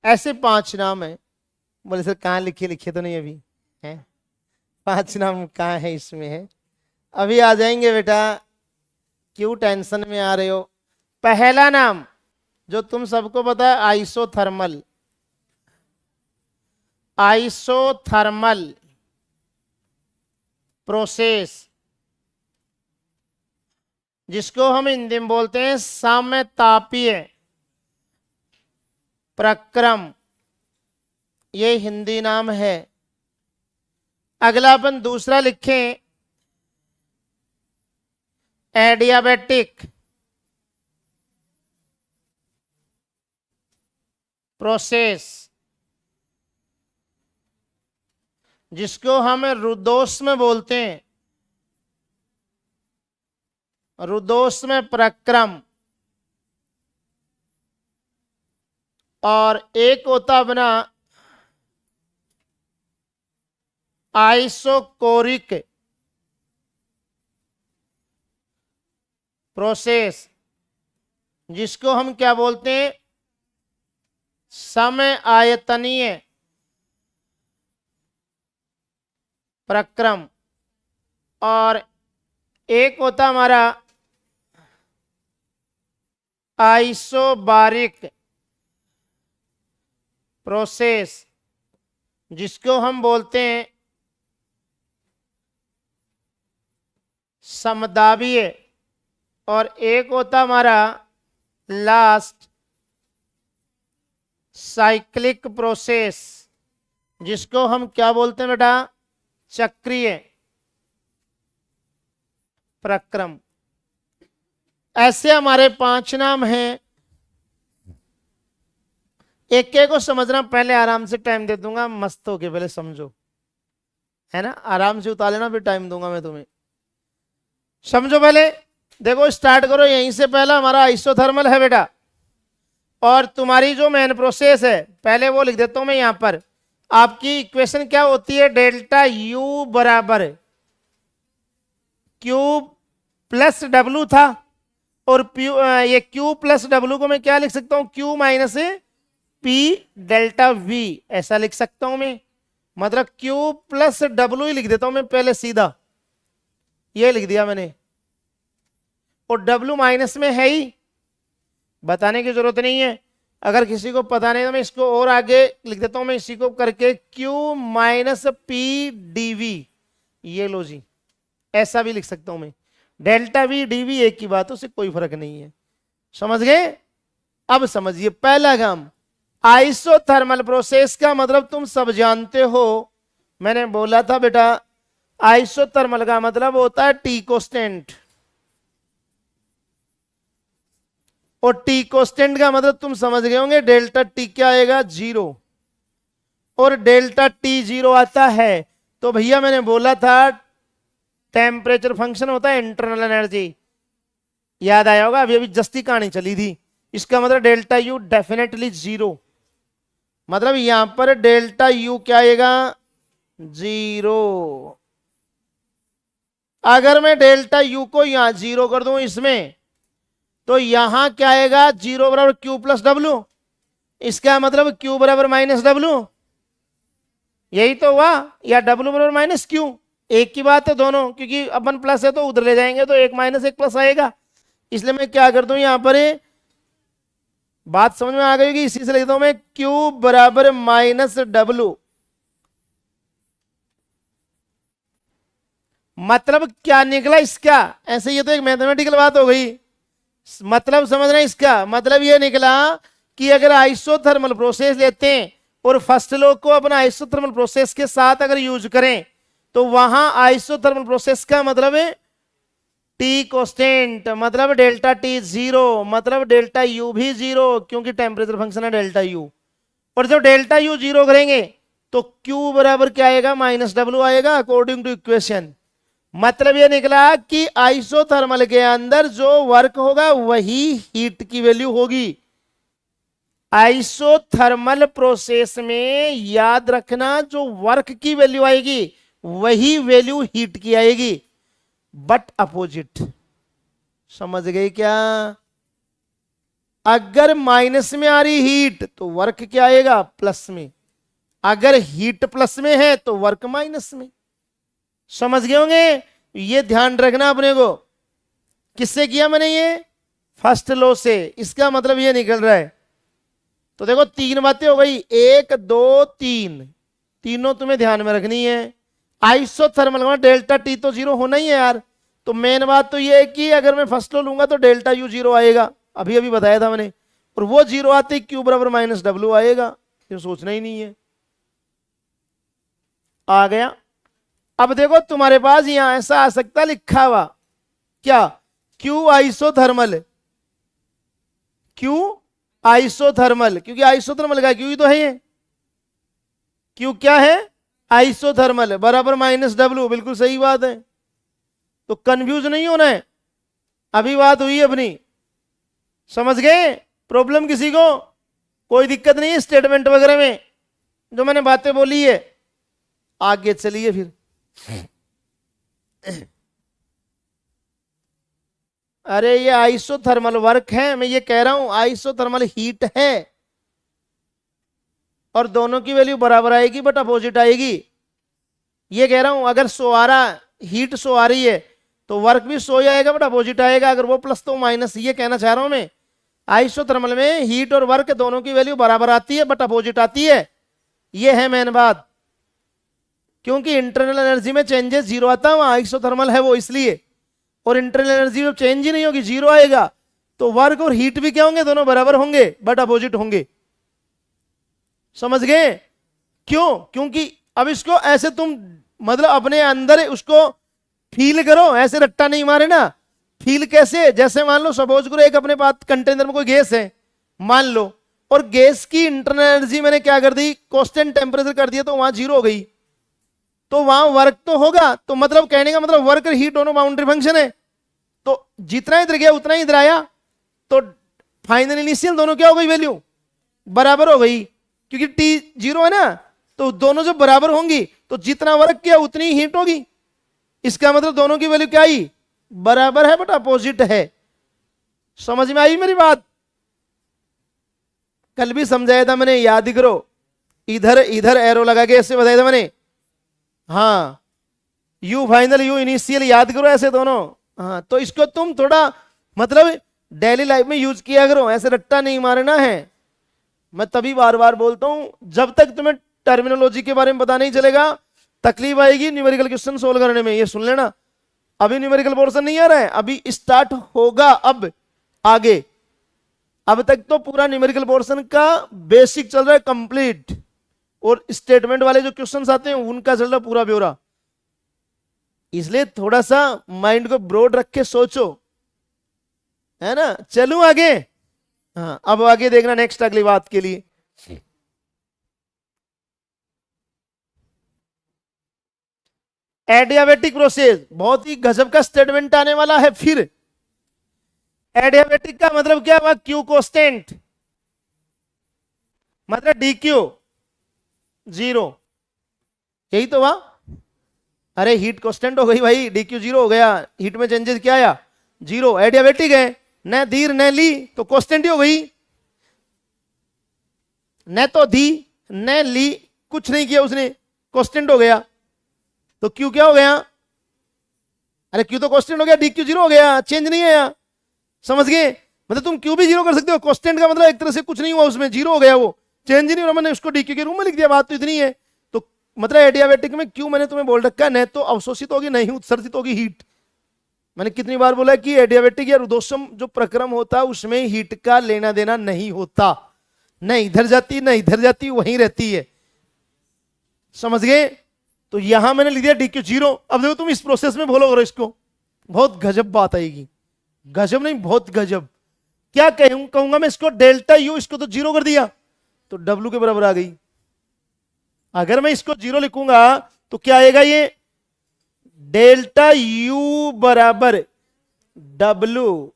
ऐसे 5 नाम है। बोले सर कहाँ लिखे, लिखे तो नहीं अभी है, 5 नाम कहाँ है इसमें है, अभी आ जाएंगे बेटा, क्यों टेंशन में आ रहे हो। पहला नाम जो तुम सबको पता है आइसोथर्मल, आइसोथर्मल प्रोसेस, जिसको हम हिंदी में बोलते हैं समतापीय प्रक्रम, ये हिंदी नाम है। अगला अपन दूसरा लिखें एडियाबेटिक प्रोसेस, जिसको हम रुद्धोष्म बोलते हैं, रुद्धोष्म प्रक्रम। और एक होता अपना आइसोकोरिक प्रोसेस, जिसको हम क्या बोलते हैं, समय आयतनीय प्रक्रम, और एक होता हमारा आइसोबारिक प्रोसेस, जिसको हम बोलते हैं समदाबीय, और एक होता हमारा लास्ट साइक्लिक प्रोसेस, जिसको हम क्या बोलते हैं बेटा, चक्रीय प्रक्रम। ऐसे हमारे 5 नाम हैं। एक एक को समझना, पहले आराम से टाइम दे दूंगा, मस्त होके पहले समझो, है ना, आराम से उतार लेना, फिर टाइम दूंगा मैं तुम्हें। समझो पहले, देखो स्टार्ट करो यहीं से। पहला हमारा आइसोथर्मल है बेटा, और तुम्हारी जो मेन प्रोसेस है, पहले वो लिख देता हूं मैं यहां पर। आपकी इक्वेशन क्या होती है, डेल्टा यू बराबर क्यू प्लस डब्लू था, और ये क्यू प्लस डब्लू को मैं क्या लिख सकता हूं, Q minus P delta we, ऐसा लिख सकता हूं मैं। मतलब क्यू प्लस डब्लू ही लिख देता हूं मैं पहले, सीधा ये लिख दिया मैंने, और डब्लू माइनस में है ही, बताने की जरूरत नहीं है। अगर किसी को पता नहीं तो मैं इसको और आगे लिख देता हूं मैं, इसी को करके क्यू माइनस पी डीवी, ये लो जी, ऐसा भी लिख सकता हूं मैं। डेल्टा वी डीवी एक ही बात, उससे कोई फर्क नहीं है। समझ गए? अब समझिए पहला काम, आइसोथर्मल प्रोसेस का मतलब तुम सब जानते हो। मैंने बोला था बेटा, आइसोथर्मल का मतलब होता है टी कोस्टेंट, और टी कोस्टेंट का मतलब तुम समझ गए होंगे, डेल्टा टी क्या आएगा, 0, और डेल्टा टी 0 आता है तो भैया मैंने बोला था टेम्परेचर फंक्शन होता है इंटरनल एनर्जी, याद आया होगा, अभी अभी जस्ती कहानी चली थी। इसका मतलब डेल्टा यू डेफिनेटली 0, मतलब यहां पर डेल्टा यू क्या आएगा, 0। अगर मैं डेल्टा यू को यहां 0 कर दूं इसमें, तो यहां क्या आएगा, 0 बराबर क्यू प्लस डब्ल्यू, इसका मतलब क्यू बराबर माइनस डब्ल्यू, यही तो हुआ, या डब्ल्यू बराबर माइनस क्यू, एक की बात है दोनों, क्योंकि अपन प्लस है तो उधर ले जाएंगे तो एक माइनस एक प्लस आएगा। इसलिए मैं क्या कर दूं यहां पर, बात समझ में आ गई कि इसी से लिखता हूं मैं क्यू बराबर माइनस डब्ल्यू। मतलब क्या निकला इसका, ऐसे ये तो एक मैथमेटिकल बात हो गई, मतलब समझ रहे हैं इसका मतलब ये निकला कि अगर आइसोथर्मल प्रोसेस लेते हैं और फर्स्ट लॉ को अपना आइसोथर्मल प्रोसेस के साथ अगर यूज करें, तो वहां आइसोथर्मल प्रोसेस का मतलब है टी कोस्टेंट, मतलब डेल्टा टी 0, मतलब डेल्टा यू भी 0, क्योंकि टेम्परेचर फंक्शन है डेल्टा यू। और जब डेल्टा यू 0 करेंगे तो क्यू बराबर क्या आएगा, माइनस डब्ल्यू आएगा अकॉर्डिंग टू इक्वेशन। मतलब ये निकला कि आइसोथर्मल के अंदर जो वर्क होगा वही हीट की वैल्यू होगी। आइसोथर्मल प्रोसेस में याद रखना, जो वर्क की वैल्यू आएगी वही वैल्यू हीट की आएगी, बट अपोजिट। समझ गए क्या? अगर माइनस में आ रही हीट तो वर्क क्या आएगा, प्लस में, अगर हीट प्लस में है तो वर्क माइनस में। समझ गए होंगे? ये ध्यान रखना अपने को। किससे किया मैंने ये, फर्स्ट लॉ से। इसका मतलब ये निकल रहा है, तो देखो 3 बातें हो गई, 1 2 3, तीनों तुम्हें ध्यान में रखनी है। आइसोथर्मल में डेल्टा टी तो 0 होना ही है यार, तो मेन बात तो ये है कि अगर मैं फर्स्ट लॉ लूंगा तो डेल्टा यू 0 आएगा, अभी अभी बताया था मैंने, और वो 0 आते ही क्यू बराबर माइनस डब्ल्यू आएगा, ये सोचना ही नहीं है। आ गया? अब देखो तुम्हारे पास यहां ऐसा आ सकता लिखा हुआ, क्या, क्यू आइसोथर्मल, क्यू आइसोथर्मल, क्योंकि आइसोथर्मल का क्यू ही तो है ये, क्यू क्या है, आइसोथर्मल बराबर माइनस डब्ल्यू, बिल्कुल सही बात है। तो कंफ्यूज नहीं होना है, अभी बात हुई अपनी, समझ गए? प्रॉब्लम किसी को, कोई दिक्कत नहीं है स्टेटमेंट वगैरह में जो मैंने बातें बोली है? आगे चलिए फिर। अरे ये आइसोथर्मल वर्क है, मैं ये कह रहा हूं आइसोथर्मल हीट है, और दोनों की वैल्यू बराबर आएगी बट अपोजिट आएगी। ये कह रहा हूं अगर 100 आ रहा, हीट 100 आ रही है तो वर्क भी 100 ही आएगा बट अपोजिट आएगा, अगर वो प्लस तो माइनस। ये कहना चाह रहा हूं मैं, आइसोथर्मल में हीट और वर्क दोनों की वैल्यू बराबर आती है बट अपोजिट आती है। ये है मेन बात, क्योंकि इंटरनल एनर्जी में चेंजेस जीरो आता है, आइसोथर्मल है वो इसलिए, और इंटरनल एनर्जी में चेंज ही नहीं होगी, जीरो आएगा। तो वर्क और हीट भी क्या होंगे, दोनों बराबर होंगे बट अपोजिट होंगे। समझ गए क्यों? क्योंकि अब इसको ऐसे तुम मतलब अपने अंदर उसको फील करो, ऐसे रट्टा नहीं मारे ना। फील कैसे? जैसे मान लो सपोज करो एक अपने पास कंटेनर में कोई गैस है मान लो, और गैस की इंटरनल एनर्जी मैंने क्या कर दी, कांस्टेंट टेम्परेचर कर दिया, तो वहां जीरो हो गई, तो वहां वर्क तो होगा। तो मतलब कहने का मतलब वर्क और हीट दोनों बाउंड्री फंक्शन है, तो जितना इधर गया उतना ही इधर आया, तो फाइनल इनिशियल दोनों क्या हो गई, वैल्यू बराबर हो गई, क्योंकि टी जीरो है ना, तो दोनों जब बराबर होंगी तो जितना वर्क किया उतनी हीट होगी। इसका मतलब दोनों की वैल्यू क्या आई, बराबर है बट अपोजिट है। समझ में आई मेरी बात? कल भी समझाया था मैंने, याद करो, इधर इधर एरो लगा के ऐसे बताया था मैंने। हाँ, यू फाइनल यू इनिशियल, याद करो ऐसे दोनों। हाँ, तो इसको तुम थोड़ा मतलब डेली लाइफ में यूज किया करो, ऐसे रट्टा नहीं मारना है। मैं तभी बार बार बोलता हूं, जब तक तुम्हें टर्मिनोलॉजी के बारे में पता नहीं चलेगा तकलीफ आएगी न्यूमेरिकल क्वेश्चन सोल्व करने में। ये सुन लेना, अभी न्यूमेरिकल पोर्शन नहीं आ रहा है, अभी स्टार्ट होगा अब आगे। अब तक तो पूरा न्यूमेरिकल पोर्शन का बेसिक चल रहा है कंप्लीट, और स्टेटमेंट वाले जो क्वेश्चंस आते हैं उनका चल रहा पूरा ब्यौरा। इसलिए थोड़ा सा माइंड को ब्रॉड रख के सोचो, है ना। चलूं आगे? हाँ, अब आगे देखना नेक्स्ट अगली बात के लिए। एडियाबेटिक प्रोसेस, बहुत ही गजब का स्टेटमेंट आने वाला है फिर। एडियाबेटिक का मतलब क्या हुआ, क्यू कांस्टेंट मतलब डी क्यू जीरो, यही तो हुआ। अरे हीट कांस्टेंट हो गई भाई, डी क्यू जीरो हो गया, हीट में चेंजेस क्या आया, जीरो। एडियाबेटिक है, न धीर न ली तो कांस्टेंट ही हो गई, न तो दी न ली, कुछ नहीं किया उसने, कांस्टेंट हो गया। तो क्यू क्या हो गया, अरे क्यू तो कांस्टेंट हो गया, डी क्यू जीरो हो गया, चेंज नहीं आया। समझ गए? मतलब तुम क्यू भी जीरो कर सकते हो, कांस्टेंट का मतलब एक तरह से कुछ नहीं हुआ उसमें, जीरो हो गया, वो चेंज नहीं हो रहा, मैंने उसको डी क्यू के रूम में लिख दिया, बात तो इतनी है। तो मतलब एडियाबेटिक में क्यू मैंने तुम्हें बोल रखा है, न तो अवशोषित होगी नहीं उत्सर्जित होगी हीट। मैंने कितनी बार बोला कि एडियाबेटिक या रुद्धोष्म जो प्रक्रम होता है उसमें हीट का लेना देना नहीं होता, न इधर जाती न इधर जाती, वहीं रहती है। समझ गए? तो यहां मैंने लिख दिया डी क्यू जीरो। अब देखो तुम इस प्रोसेस में बोलो करो इसको, बहुत गजब बात आएगी, गजब नहीं बहुत गजब। क्या कहूंगा मैं इसको, डेल्टा यू, इसको तो जीरो कर दिया तो डब्ल्यू के बराबर आ गई। अगर मैं इसको जीरो लिखूंगा तो क्या आएगा, ये डेल्टा यू बराबर डब्ल्यू।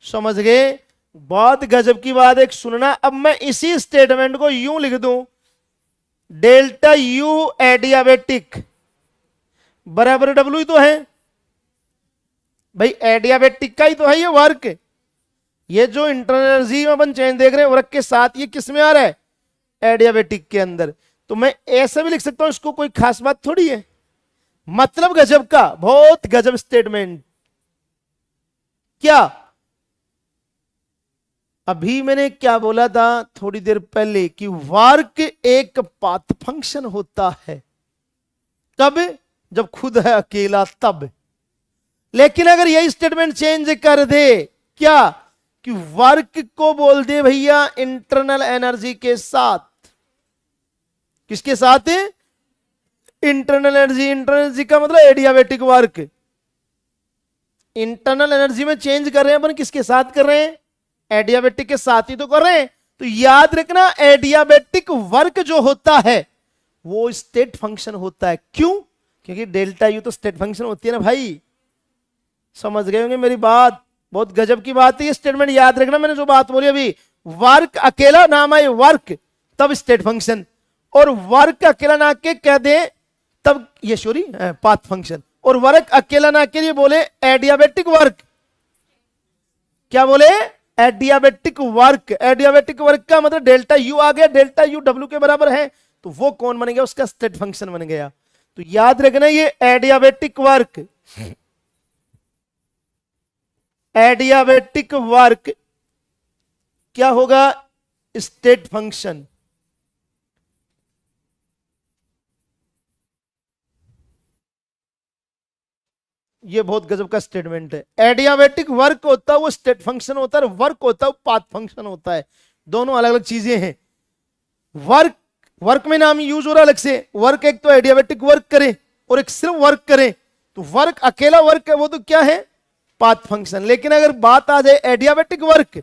समझ गए? बहुत गजब की बात एक सुनना। अब मैं इसी स्टेटमेंट को यूं लिख दूं, डेल्टा यू एडियाबेटिक बराबर डब्ल्यू ही तो है भाई, एडियाबेटिक का ही तो है ये वर्क। ये जो इंटरनल एनर्जी में अपन चेंज देख रहे हैं वर्क के साथ, ये किस में आ रहा है, एडियाबेटिक के अंदर। तो मैं ऐसा भी लिख सकता हूं, इसको कोई खास बात थोड़ी है, मतलब गजब का, बहुत गजब स्टेटमेंट। क्या अभी मैंने क्या बोला था थोड़ी देर पहले कि वर्क एक पाथ फंक्शन होता है, कब, जब खुद है अकेला तब। लेकिन अगर यही स्टेटमेंट चेंज कर दे, क्या कि वर्क को बोल दे भैया इंटरनल एनर्जी के साथ, किसके साथ, इंटरनल एनर्जी। इंटरनल एनर्जी का मतलब एडियाबेटिक वर्क। इंटरनल एनर्जी में चेंज कर रहे हैं अपन, किसके साथ कर रहे हैं, एडियाबेटिक के साथ ही तो कर रहे हैं। तो याद रखना एडियाबेटिक वर्क जो होता है वो स्टेट फंक्शन होता है। क्यों? क्योंकि डेल्टा यू तो स्टेट फंक्शन होती है ना भाई। समझ गए होंगे मेरी बात, बहुत गजब की बात है ये स्टेटमेंट, याद रखना। मैंने जो बात बोली अभी, वर्क अकेला नाम है वर्क, तब स्टेट फंक्शन, और वर्क अकेला ना के कह दे तब ये सॉरी पाथ फंक्शन, और वर्क अकेला ना के लिए बोले एडियाबेटिक वर्क, क्या बोले एडियाबेटिक वर्क। एडियाबेटिक वर्क का मतलब डेल्टा यू आ गया, डेल्टा यू डब्ल्यू के बराबर है, तो वो कौन बन गया, उसका स्टेट फंक्शन बन गया। तो याद रखना ये एडियाबेटिक वर्क, एडियाबेटिक वर्क क्या होगा, स्टेट फंक्शन। ये बहुत गजब का स्टेटमेंट है। एडियाबेटिक वर्क होता है वो स्टेट फंक्शन होता है, वर्क होता है वो पाथ फंक्शन होता है, दोनों अलग अलग चीजें हैं। वर्क, वर्क में नाम यूज हो रहा अलग से, वर्क एक तो एडियाबेटिक वर्क करे और एक सिर्फ वर्क करे, तो वर्क अकेला वर्क है वो तो क्या है, पाथ फंक्शन। लेकिन अगर बात आ जाए एडियाबेटिक वर्क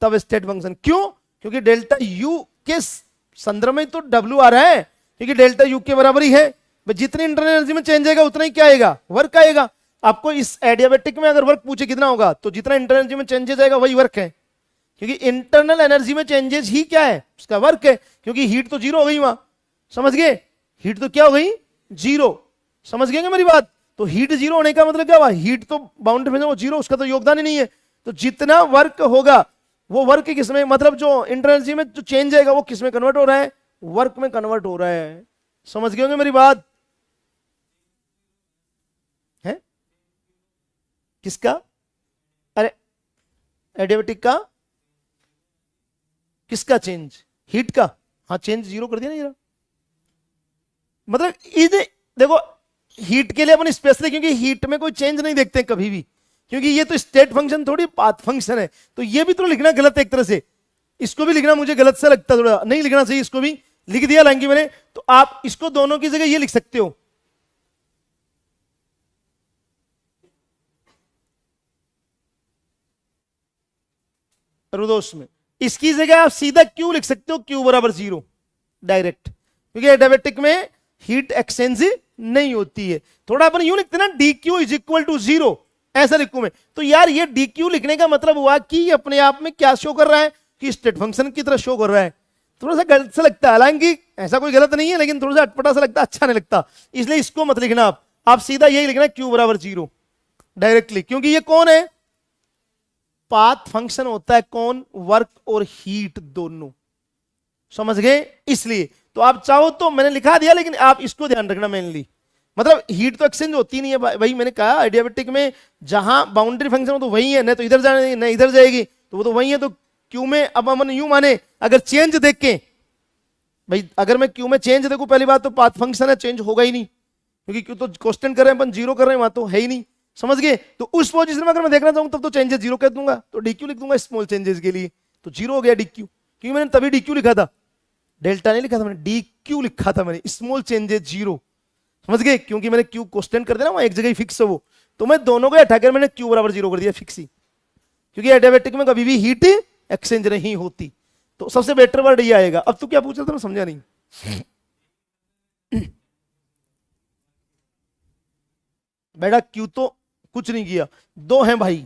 तब स्टेट फंक्शन। क्यों, क्योंकि डेल्टा यू के संदर्भ में तो डब्ल्यू आ रहा है, क्योंकि डेल्टा यू के बराबर ही है, जितनी इंटरनल एनर्जी में चेंज आएगा उतना ही क्या आएगा, वर्क आएगा। आपको इस एडियाबेटिक में अगर वर्क पूछे कितना होगा, तो जितना इंटरनल एनर्जी में चेंजेस आएगा वही वर्क है, क्योंकि इंटरनल एनर्जी में चेंजेस ही क्या है, उसका वर्क है, क्योंकि हीट तो जीरो हो गई वहां, समझ गए, हीट तो क्या हो गई, जीरो, समझ गए मेरी बात। तो हीट जीरो होने का मतलब क्या हुआ, हीट तो बाउंड्री में वो जीरो, उसका तो योगदान ही नहीं है। तो जितना वर्क होगा वो वर्क किसमें, मतलब जो इंटरनल एनर्जी में जो चेंज आएगा वो किसमें कन्वर्ट हो रहा है, वर्क में कन्वर्ट हो रहा है, समझ गए मेरी बात है। किसका, अरे एडियाबेटिक का, किसका चेंज, हीट का, हाँ चेंज जीरो कर दिया ना जरा, मतलब इसे देखो हीट के लिए अपन स्पेशली, क्योंकि हीट में कोई चेंज नहीं देखते कभी भी, क्योंकि ये तो स्टेट फंक्शन थोड़ी पाथ फंक्शन है। तो ये भी तो लिखना गलत है एक तरह से, इसको भी लिखना मुझे गलत से लगता, थोड़ा नहीं लिखना चाहिए, इसको भी लिख दिया लाएंगे मैंने। तो आप इसको दोनों की जगह ये लिख सकते हो, रुदोष में, इसकी जगह आप सीधा क्यू लिख सकते हो, क्यू बराबर जीरो डायरेक्ट, क्योंकि एडियाबेटिक में हीट एक्सचेंज नहीं होती है। थोड़ा अपन यूं लिखते ना, D Q is equal to zero, ऐसा लिखूं मैं, तो यार ये डी क्यू लिखने का मतलब हुआ कि अपने आप में क्या शो कर रहा है, कि स्टेट फंक्शन की तरह शो कर रहा है। थोड़ा सा गलत सा लगता है, हालांकि ऐसा कोई गलत नहीं है, लेकिन थोड़ा सा अटपटा सा लगता है, अच्छा नहीं लगता, इसलिए इसको मत लिखना आप सीधा यही लिखना क्यू बराबर जीरो डायरेक्टली, क्योंकि ये कौन है, पाथ फंक्शन होता है, कौन, वर्क और हीट दोनों, समझ गए। इसलिए तो आप चाहो तो मैंने लिखा दिया, लेकिन आप इसको ध्यान रखना मेनली, मतलब हीट तो एक्सचेंज होती नहीं है भाई, मैंने कहा आइडियाबेटिक में जहां बाउंड्री फंक्शन हो तो वही है, नहीं तो इधर जाने नहीं इधर जाएगी, तो वो तो वही है। तो क्यू में अब हम यूं माने, अगर चेंज देख के भाई, अगर मैं क्यू में चेंज देखूं, पहली बात तो पाथ फंक्शन है, चेंज होगा ही नहीं, क्योंकि क्यू तो कांस्टेंट कर रहे हैं अपन, जीरो कर रहे हैं, वहां तो है ही नहीं, समझ गए। तो उस पोजीशन में अगर मैं देखना चाहूं तब तो चेंजेस जीरो कह दूंगा, तो डीक्यू लिख दूंगा स्मॉल चेंजेस के लिए, तो जीरो हो गया डीक्यू, क्योंकि मैंने तभी डीक्यू लिखा था, डेल्टा नहीं लिखा था मैंने, डीक्यू लिखा था मैंने, स्मॉल चेंजेस जीरो, समझ गए, क्योंकि मैंने क्यू कांस्टेंट कर दिया ना, वहां एक जगह ही फिक्स है वो, तो मैं दोनों को हटाकर मैंने क्यू बराबर जीरो कर दिया फिक्स ही, क्योंकि एडियाबेटिक में कभी भी हीट एक्सचेंज नहीं होती। तो सबसे बेटर वर्ड ये आएगा। अब तू क्या पूछ रहा था, मैं समझा नहीं। बेटा क्यू तो कुछ नहीं किया, दो हैं भाई,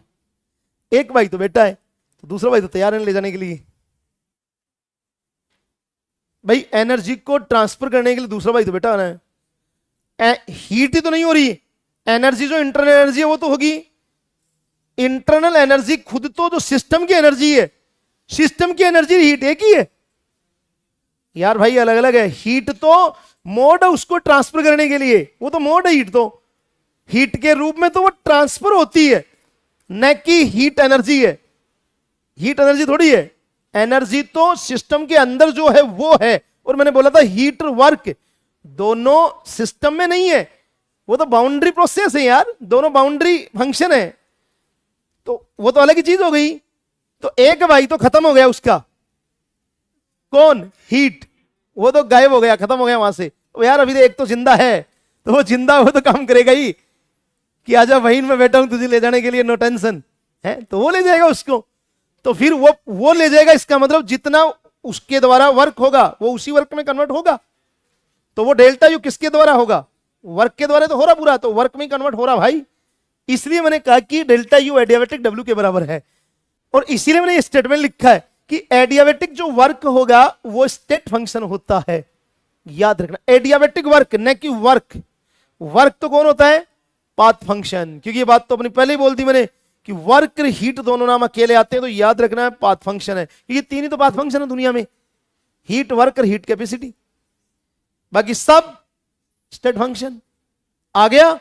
एक भाई तो बेटा है, तो दूसरा भाई तो तैयार है ले जाने के लिए। भाई एनर्जी को ट्रांसफर करने के लिए दूसरा भाई तो बेटा आना है, हीट ही तो नहीं हो रही, एनर्जी जो इंटरनल एनर्जी है वो तो होगी। इंटरनल एनर्जी खुद तो जो सिस्टम की एनर्जी है, सिस्टम की एनर्जी हीट एक ही है यार भाई, अलग अलग है। हीट तो मोड है उसको ट्रांसफर करने के लिए, वो तो मोड है हीट, तो हीट के रूप में तो वो ट्रांसफर होती है, न कि हीट एनर्जी है, हीट एनर्जी थोड़ी है। एनर्जी तो सिस्टम के अंदर जो है वो है, और मैंने बोला था हीट वर्क दोनों सिस्टम में नहीं है, वो तो बाउंड्री प्रोसेस है यार, दोनों बाउंड्री फंक्शन है, तो वो तो अलग ही चीज हो गई। तो एक भाई तो खत्म हो गया उसका, कौन, हीट, वो तो गायब हो गया, खत्म हो गया वहां से। तो यार अभी तो एक तो जिंदा है, तो वो जिंदा वो तो काम करेगा ही कि आजा बहन मैं बैठा हूं तुझे ले जाने के लिए, नो टेंशन है, तो वो ले जाएगा उसको, तो फिर वो ले जाएगा, इसका मतलब जितना उसके द्वारा वर्क होगा वो उसी वर्क में कन्वर्ट होगा। तो वो डेल्टा यू किसके द्वारा होगा, वर्क के द्वारा तो हो रहा पूरा, तो वर्क में कन्वर्ट हो रहा भाई। इसलिए मैंने कहा कि डेल्टा यू एडियाबेटिक डब्ल्यू के बराबर है, और इसीलिए मैंने ये स्टेटमेंट लिखा है कि एडियाबेटिक जो वर्क होगा वो स्टेट फंक्शन होता है। याद रखना, एडियाबेटिक वर्क न कि वर्क। वर्क तो कौन होता है? पाथ फंक्शन, क्योंकि ये बात तो अपनी पहले ही बोल दी मैंने कि वर्क और हीट दोनों नाम अकेले आते हैं, तो याद रखना है पाथ फंक्शन है, क्योंकि तीन ही तो पाथ फंक्शन है दुनिया में, हीट, वर्क और हीट कैपेसिटी, बाकी सब स्टेट फंक्शन। आ गया?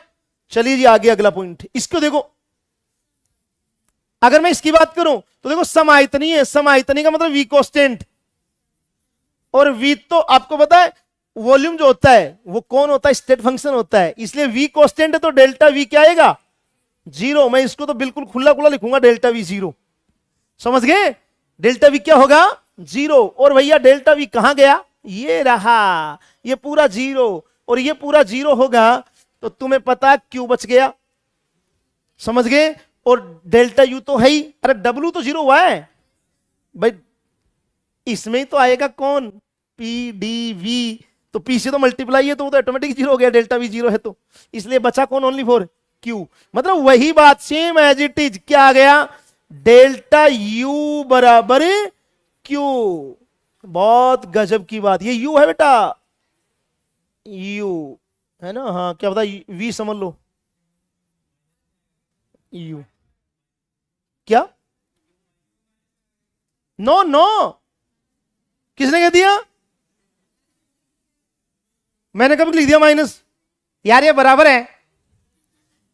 चलिए जी आगे अगला पॉइंट, इसको देखो। अगर मैं इसकी बात करूं तो देखो समायतनी है, समायतनी का मतलब वी कांस्टेंट, और वी तो आपको पता है वॉल्यूम जो होता है वो कौन होता है? स्टेट फंक्शन होता है, इसलिए वी कांस्टेंट है तो डेल्टा वी क्या आएगा? जीरो। मैं इसको तो बिल्कुल खुला खुला लिखूंगा, डेल्टा वी जीरो। समझ गए? डेल्टा वी क्या होगा? जीरो। और भैया डेल्टा वी कहां गया? ये रहा, ये पूरा जीरो, और ये पूरा जीरो होगा तो तुम्हें पता क्यू बच गया। समझ गए? और डेल्टा यू तो है ही, अरे डब्ल्यू तो जीरो हुआ है भाई, इसमें ही तो आएगा कौन? पी डी वी, तो पी से तो मल्टीप्लाई है तो वो तो ऑटोमेटिक जीरो हो गया, डेल्टा वी जीरो है तो, इसलिए बचा कौन? Only for Q. मतलब वही बात सेम एज इट इज, क्या आ गया? डेल्टा यू बराबर क्यू। बहुत गजब की बात, ये यू है बेटा, यू है ना, हाँ क्या बता, वी समझ लो, यू क्या? नो नो, किसने कह दिया? मैंने कब लिख दिया माइनस? यार ये बराबर है,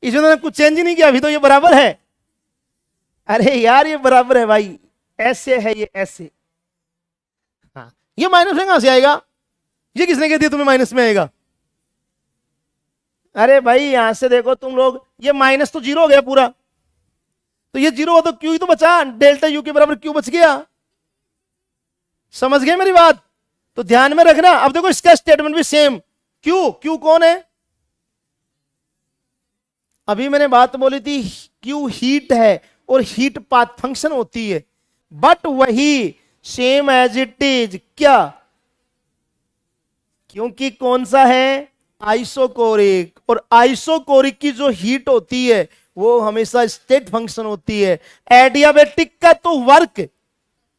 इसमें तो कुछ चेंज ही नहीं किया, अभी तो ये बराबर है। अरे यार ये बराबर है भाई, ऐसे है ये ऐसे, हाँ ये माइनस में कहां से आएगा? ये किसने कह दिया तुम्हें माइनस में आएगा? अरे भाई यहां से देखो तुम लोग, ये माइनस तो जीरो हो गया पूरा, तो ये जीरो हो तो क्यू ही तो बचा, डेल्टा यू के बराबर क्यू बच गया। समझ गए मेरी बात? तो ध्यान में रखना। अब देखो इसका स्टेटमेंट भी सेम, क्यू, क्यू कौन है? अभी मैंने बात बोली थी क्यू हीट है, और हीट पाथ फंक्शन होती है, बट वही सेम एज इट इज, क्या? क्योंकि कौन सा है? आइसोकोरिक, और आइसोकोरिक की जो हीट होती है वो हमेशा स्टेट फंक्शन होती है। एडियाबेटिक का तो वर्क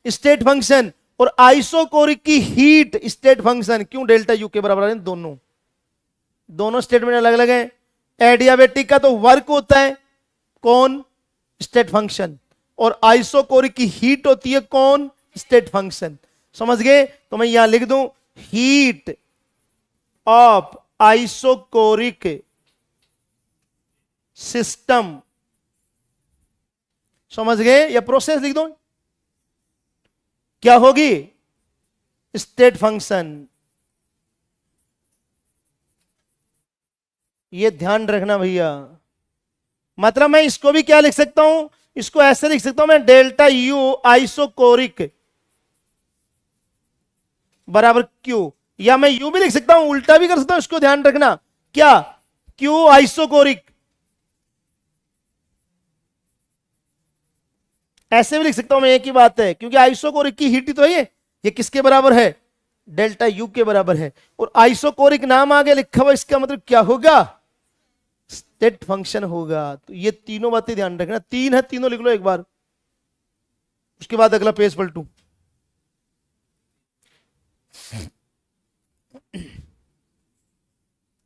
स्टेट फंक्शन, और आइसोकोरिक की हीट स्टेट फंक्शन। क्यों? डेल्टा यू के बराबर है, दोनों दोनों स्टेटमेंट अलग अलग है। एडियाबेटिक का तो वर्क होता है, कौन? स्टेट फंक्शन, और आइसोकोरिक की हीट होती है, कौन? State function. समझ गए? तो मैं यहां लिख दूं हीट ऑफ आइसोकोरिक सिस्टम। समझ गए? या प्रोसेस लिख दो, क्या होगी? State function. ये ध्यान रखना भैया। मतलब मैं इसको भी क्या लिख सकता हूं? इसको ऐसे लिख सकता हूं मैं, डेल्टा यू आइसोकोरिक बराबर क्यू, या मैं यू भी लिख सकता हूं, उल्टा भी कर सकता हूं, इसको ध्यान रखना, क्या? क्यू आइसोकोरिक, ऐसे भी लिख सकता हूं मैं, एक ही बात है, क्योंकि आइसोकोरिक की हीट तो है ये किसके बराबर है? डेल्टा यू के बराबर है, और आइसोकोरिक नाम आगे लिखा हुआ, इसका मतलब क्या होगा? स्टेट फंक्शन होगा। तो ये तीनों बातें ध्यान रखना, तीन है, तीनों लिख लो एक बार, उसके बाद अगला पेज पलटू।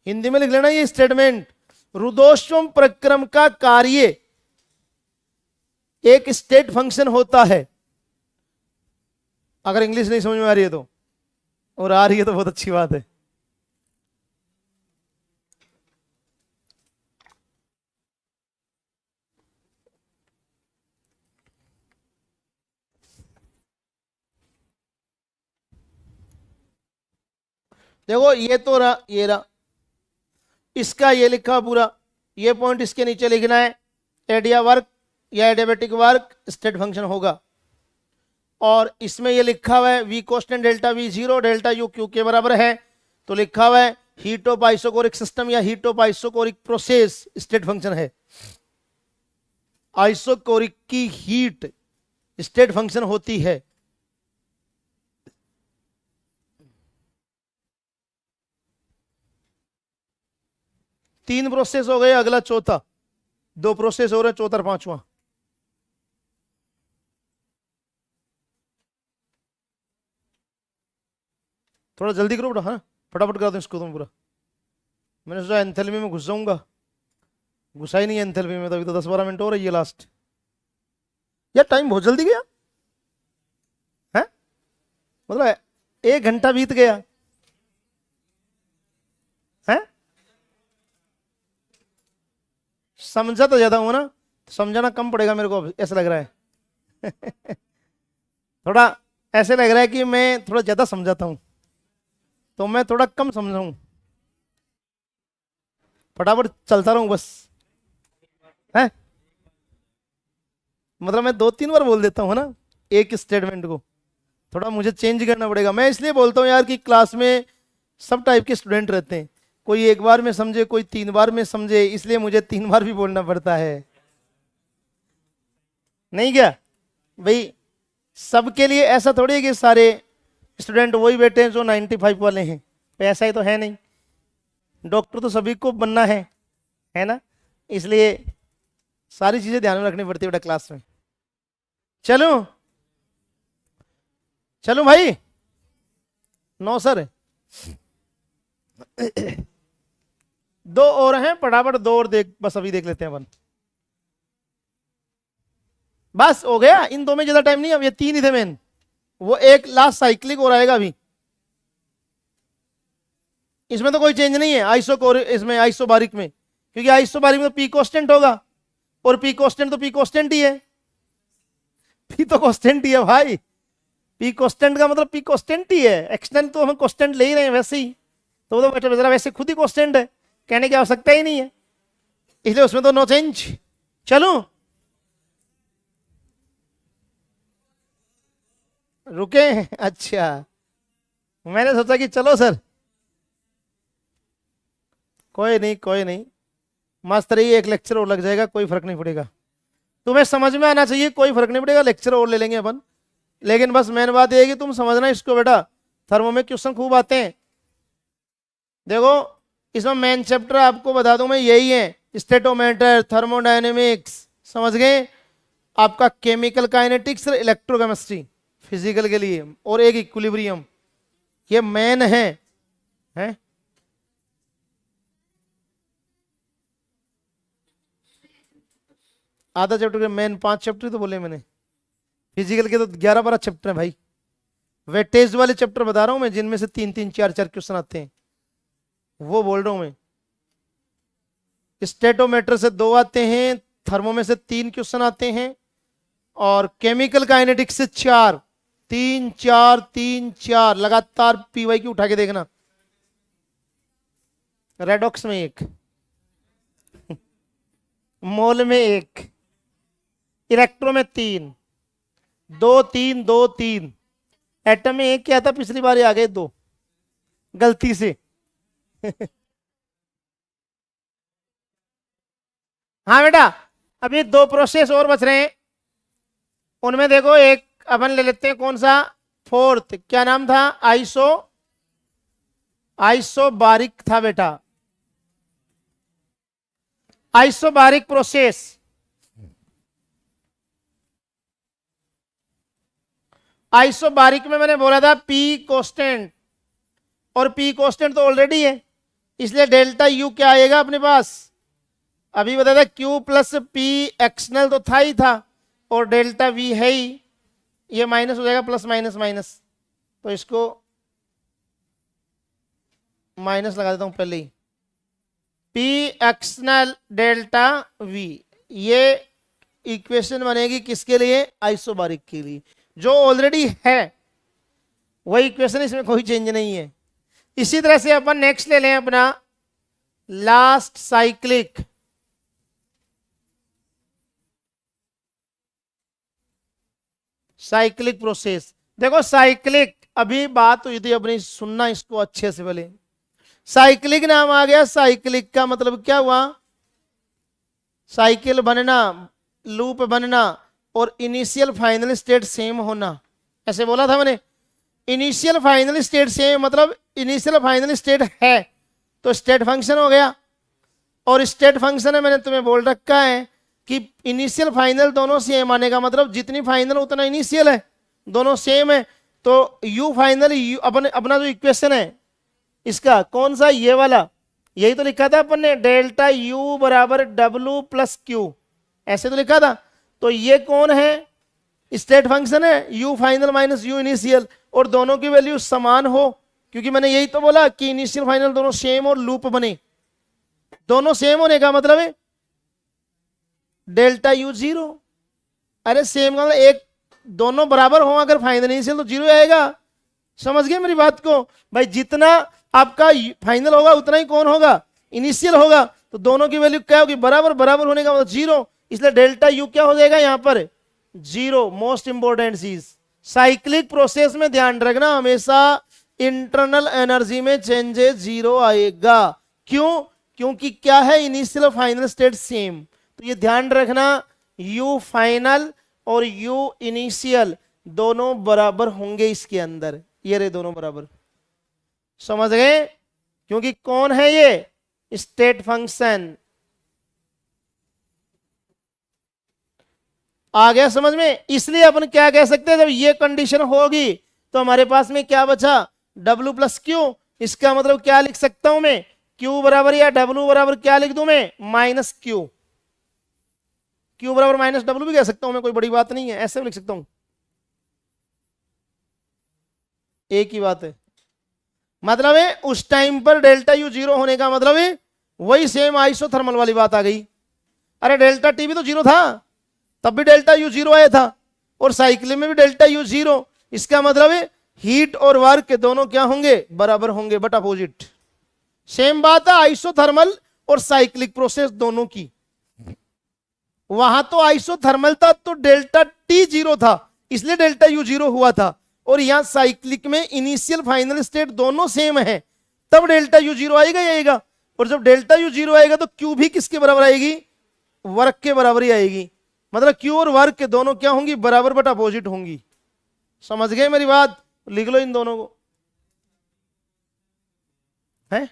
हिंदी में लिख लेना ये स्टेटमेंट, रुदोष्म प्रक्रम का कार्य एक स्टेट फंक्शन होता है। अगर इंग्लिश नहीं समझ में आ रही है तो, और आ रही है तो बहुत अच्छी बात है। देखो ये तो रहा, ये रहा, इसका ये लिखा पूरा, ये पॉइंट इसके नीचे लिखना है, एडिया वर्क या एडियाबेटिक वर्क स्टेट फंक्शन होगा, और इसमें ये लिखा हुआ है V constant delta V zero, delta U Q के बराबर है, तो लिखा हुआ है हीट ऑफ आइसोकोरिक सिस्टम या heat of isochoric process state function है। आइसोकोरिक की हीट स्टेट फंक्शन होती है। तीन प्रोसेस हो गए, अगला चौथा, दो प्रोसेस हो रहे, चौथा और पांचवा। थोड़ा जल्दी करो बेटा, हाँ फटाफट करा दो इसको तुम पूरा। मैंने सोचा एंथैल्पी में घुस जाऊंगा, घुसा ही नहीं एंथैल्पी में, तभी तो 10-12 मिनट हो रही है लास्ट। यार टाइम बहुत जल्दी गया है, मतलब 1 घंटा बीत गया है। समझा तो ज्यादा हूं ना, समझाना कम पड़ेगा मेरे को ऐसा लग रहा है। थोड़ा ऐसे लग रहा है कि मैं थोड़ा ज्यादा समझाता हूं, तो मैं थोड़ा कम समझाऊं, फटाफट चलता रहूं बस है। मतलब मैं 2-3 बार बोल देता हूं ना एक स्टेटमेंट को, थोड़ा मुझे चेंज करना पड़ेगा। मैं इसलिए बोलता हूं यार कि क्लास में सब टाइप के स्टूडेंट रहते हैं, कोई 1 बार में समझे, कोई 3 बार में समझे, इसलिए मुझे 3 बार भी बोलना पड़ता है। नहीं क्या भाई, सबके लिए ऐसा थोड़ी है कि सारे स्टूडेंट वही बैठे हैं जो 95 वाले हैं, तो ऐसा ही तो है नहीं। डॉक्टर तो सभी को बनना है ना, इसलिए सारी चीजें ध्यान में रखनी पड़ती है बेटा क्लास में। चलूं चलूं भाई, नो सर। 2 और हैं, फटाफट 2 और देख, बस अभी देख लेते हैं अपन, बस हो गया। इन 2 में ज्यादा टाइम नहीं, अब ये 3 ही थे मेन, वो एक लास्ट साइक्लिक और आएगा अभी। इसमें तो कोई चेंज नहीं है आइसो को, इसमें आइसोबारिक में, क्योंकि आइसोबारिक में तो पी कांस्टेंट होगा, और पी कांस्टेंट तो पी कांस्टेंट ही है, पी तो कांस्टेंट ही है भाई। पी कांस्टेंट का मतलब पी कांस्टेंट ही है, एक्सटेंट तो हम कांस्टेंट ले ही रहे हैं वैसे ही, तो वो तो बेटा वैसे खुद ही कांस्टेंट है, कहने की आवश्यकता ही नहीं है, इसलिए उसमें तो नो चेंज। चलूं रुके, अच्छा मैंने सोचा कि चलो सर, कोई नहीं कोई नहीं, मस्त रही, एक लेक्चर और लग जाएगा, कोई फर्क नहीं पड़ेगा, तुम्हें समझ में आना चाहिए, कोई फर्क नहीं पड़ेगा, लेक्चर और ले लेंगे अपन। लेकिन बस मेन बात यह है कि तुम समझना इसको बेटा, थर्मो में क्वेश्चन खूब आते हैं। देखो इसमें मेन चैप्टर आपको बता दूं मैं यही है, स्टेटोमीटर, थर्मोडायनेमिक्स, समझ गए, आपका केमिकल काइनेटिक्स, इलेक्ट्रोकेमिस्ट्री फिजिकल के लिए, और एक इक्विलिब्रियम, ये मेन है? आधा चैप्टर के मेन 5 चैप्टर तो बोले मैंने, फिजिकल के तो 11-12 चैप्टर है भाई। वेटेज वाले चैप्टर बता रहा हूं मैं, जिनमें से 3-3, 4-4 क्वेश्चन आते हैं, वो बोल रहा हूं मैं। स्टेटोमीटर से 2 आते हैं, थर्मो में से 3 क्वेश्चन आते हैं, और केमिकल काइनेटिक्स से 4, 3-4 लगातार पीवाई की उठा के देखना। रेडॉक्स में 1, मोल में 1, इलेक्ट्रो में 3, 2-3, एटम में 1 क्या था पिछली बार, आ गए 2 गलती से। हाँ बेटा, अभी 2 प्रोसेस और बच रहे हैं, उनमें देखो एक अपन ले लेते हैं, कौन सा, 4th, क्या नाम था, आइसोबारिक था बेटा, आइसोबारिक प्रोसेस। आइसोबारिक में मैंने बोला था पी कांस्टेंट, और पी कांस्टेंट तो ऑलरेडी है, इसलिए डेल्टा यू क्या आएगा अपने पास, अभी बताया था क्यू प्लस पी एक्सटर्नल तो था ही था, और डेल्टा वी है ही, ये माइनस हो जाएगा, प्लस माइनस माइनस, तो इसको माइनस लगा देता हूं पहले ही, पी एक्सटर्नल डेल्टा वी, ये इक्वेशन बनेगी किसके लिए, आइसोबारिक के लिए, जो ऑलरेडी है वही इक्वेशन, इसमें कोई चेंज नहीं है। इसी तरह से अपन नेक्स्ट ले लें अपना लास्ट साइक्लिक, साइक्लिक प्रोसेस। देखो साइक्लिक, अभी बात हुई थी अपनी, सुनना इसको अच्छे से पहले, साइक्लिक नाम आ गया, साइक्लिक का मतलब क्या हुआ, साइकिल बनना, लूप बनना, और इनिशियल फाइनल स्टेट सेम होना, ऐसे बोला था मैंने। इनिशियल फाइनल स्टेट सेम मतलब इनिशियल फाइनल स्टेट है तो स्टेट फंक्शन हो गया, और स्टेट फंक्शन है, मैंने तुम्हें बोल रखा है कि इनिशियल फाइनल दोनों सेम आने का मतलब जितनी फाइनल उतना इनिशियल है, दोनों सेम है, तो यू फाइनल अपना जो इक्वेशन है इसका कौन सा, ये वाला, यही तो लिखा था अपन ने, डेल्टा यू बराबर डब्ल्यू प्लस क्यू, ऐसे तो लिखा था। तो ये कौन है, स्टेट फंक्शन है, you final minus you initial, और दोनों की वैल्यू समान हो, क्योंकि मैंने यही तो बोला कि इनिशियल फाइनल दोनों सेम और लूप बने। दोनों सेम होने का मतलब है डेल्टा यू जीरो। अरे सेम का मतलब एक, दोनों बराबर हो अगर फाइनल इनिशियल तो जीरो आएगा। समझ गए मेरी बात को भाई, जितना आपका फाइनल होगा उतना ही कौन होगा, इनिशियल होगा। तो दोनों की वैल्यू क्या होगी, बराबर, बराबर होने का मतलब जीरो, इसलिए डेल्टा यू क्या हो जाएगा यहां पर, जीरो। मोस्ट इंपॉर्टेंट चीज साइक्लिक प्रोसेस में ध्यान रखना, हमेशा इंटरनल एनर्जी में चेंजेस जीरो आएगा। क्यों, क्योंकि क्या है, इनिशियल और फाइनल स्टेट सेम। तो ये ध्यान रखना, यू फाइनल और यू इनिशियल दोनों बराबर होंगे इसके अंदर, ये रहे दोनों बराबर। समझ गए, क्योंकि कौन है ये, स्टेट फंक्शन। आ गया समझ में। इसलिए अपन क्या कह सकते हैं, जब ये कंडीशन होगी तो हमारे पास में क्या बचा, W प्लस क्यू। इसका मतलब क्या लिख सकता हूं मैं, Q बराबर या W बराबर क्या लिख दूं मैं, माइनस क्यू। Q बराबर माइनस W भी कह सकता हूं मैं, कोई बड़ी बात नहीं है, ऐसे भी लिख सकता हूं, एक ही बात है। मतलब है उस टाइम पर डेल्टा यू जीरो होने का मतलब है वही सेम आइसोथर्मल वाली बात आ गई। अरे डेल्टा टी भी तो जीरो था, तब भी डेल्टा यू जीरो आया था, और साइक्लिक में भी डेल्टा यू जीरो। इसका मतलब है हीट और वर्क दोनों क्या होंगे, बराबर होंगे, बट अपोजिट। सेम बात है आइसोथर्मल और साइक्लिक प्रोसेस दोनों की। वहां तो आइसोथर्मल था तो डेल्टा टी जीरो था, इसलिए डेल्टा यू जीरो हुआ था, और यहां साइक्लिक में इनिशियल फाइनल स्टेट दोनों सेम है, तब डेल्टा यू जीरो आएगा ही आएगा। और जब डेल्टा यू जीरो आएगा तो क्यू भी किसके बराबर आएगी, वर्क के बराबर ही आएगी। मतलब क्यू और वर्क के दोनों क्या होंगी, बराबर बट अपोजिट होंगी। समझ गए मेरी बात, लिख लो इन दोनों को है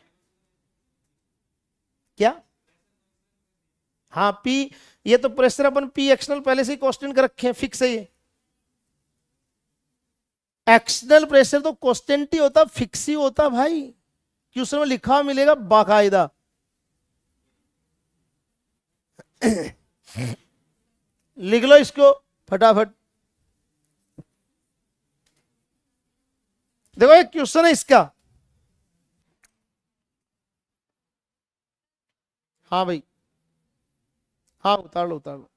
क्या। हाँ पी, ये तो प्रेशर अपन पी एक्सटर्नल पहले से ही कांस्टेंट कर रखे हैं, फिक्स है ये। एक्सटर्नल प्रेशर तो कांस्टेंट ही होता, फिक्स ही होता भाई, क्वेश्चन में लिखा हुआ मिलेगा बाकायदा। लिख लो इसको फटाफट। देखो एक क्वेश्चन है इसका, हाँ भाई, हाँ उतार लो उतार लो।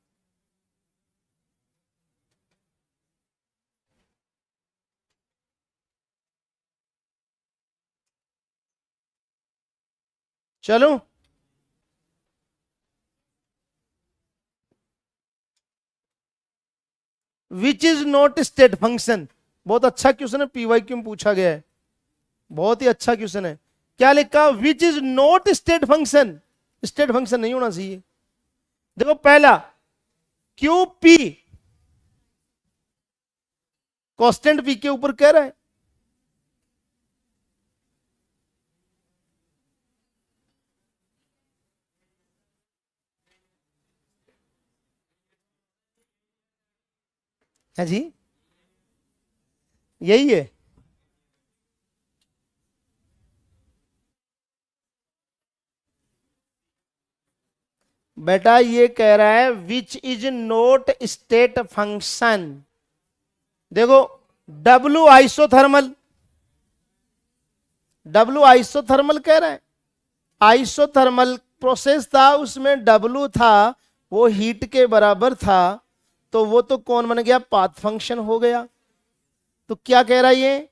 चलो which is not state function, बहुत अच्छा क्वेश्चन है, पीवाईक्यू में पूछा गया है, बहुत ही अच्छा क्वेश्चन है। क्या लिखा, which is not state function, state function नहीं होना चाहिए। देखो पहला क्यू पी, कांस्टेंट पी के ऊपर कह रहा है, है जी, यही है। बेटा ये कह रहा है which is note state function. देखो W आइसोथर्मल, W आइसोथर्मल कह रहा है, आइसोथर्मल प्रोसेस था, उसमें W था, वो हीट के बराबर था, तो वो तो कौन बन गया, पाथ फंक्शन हो गया। तो क्या कह रहा है ये,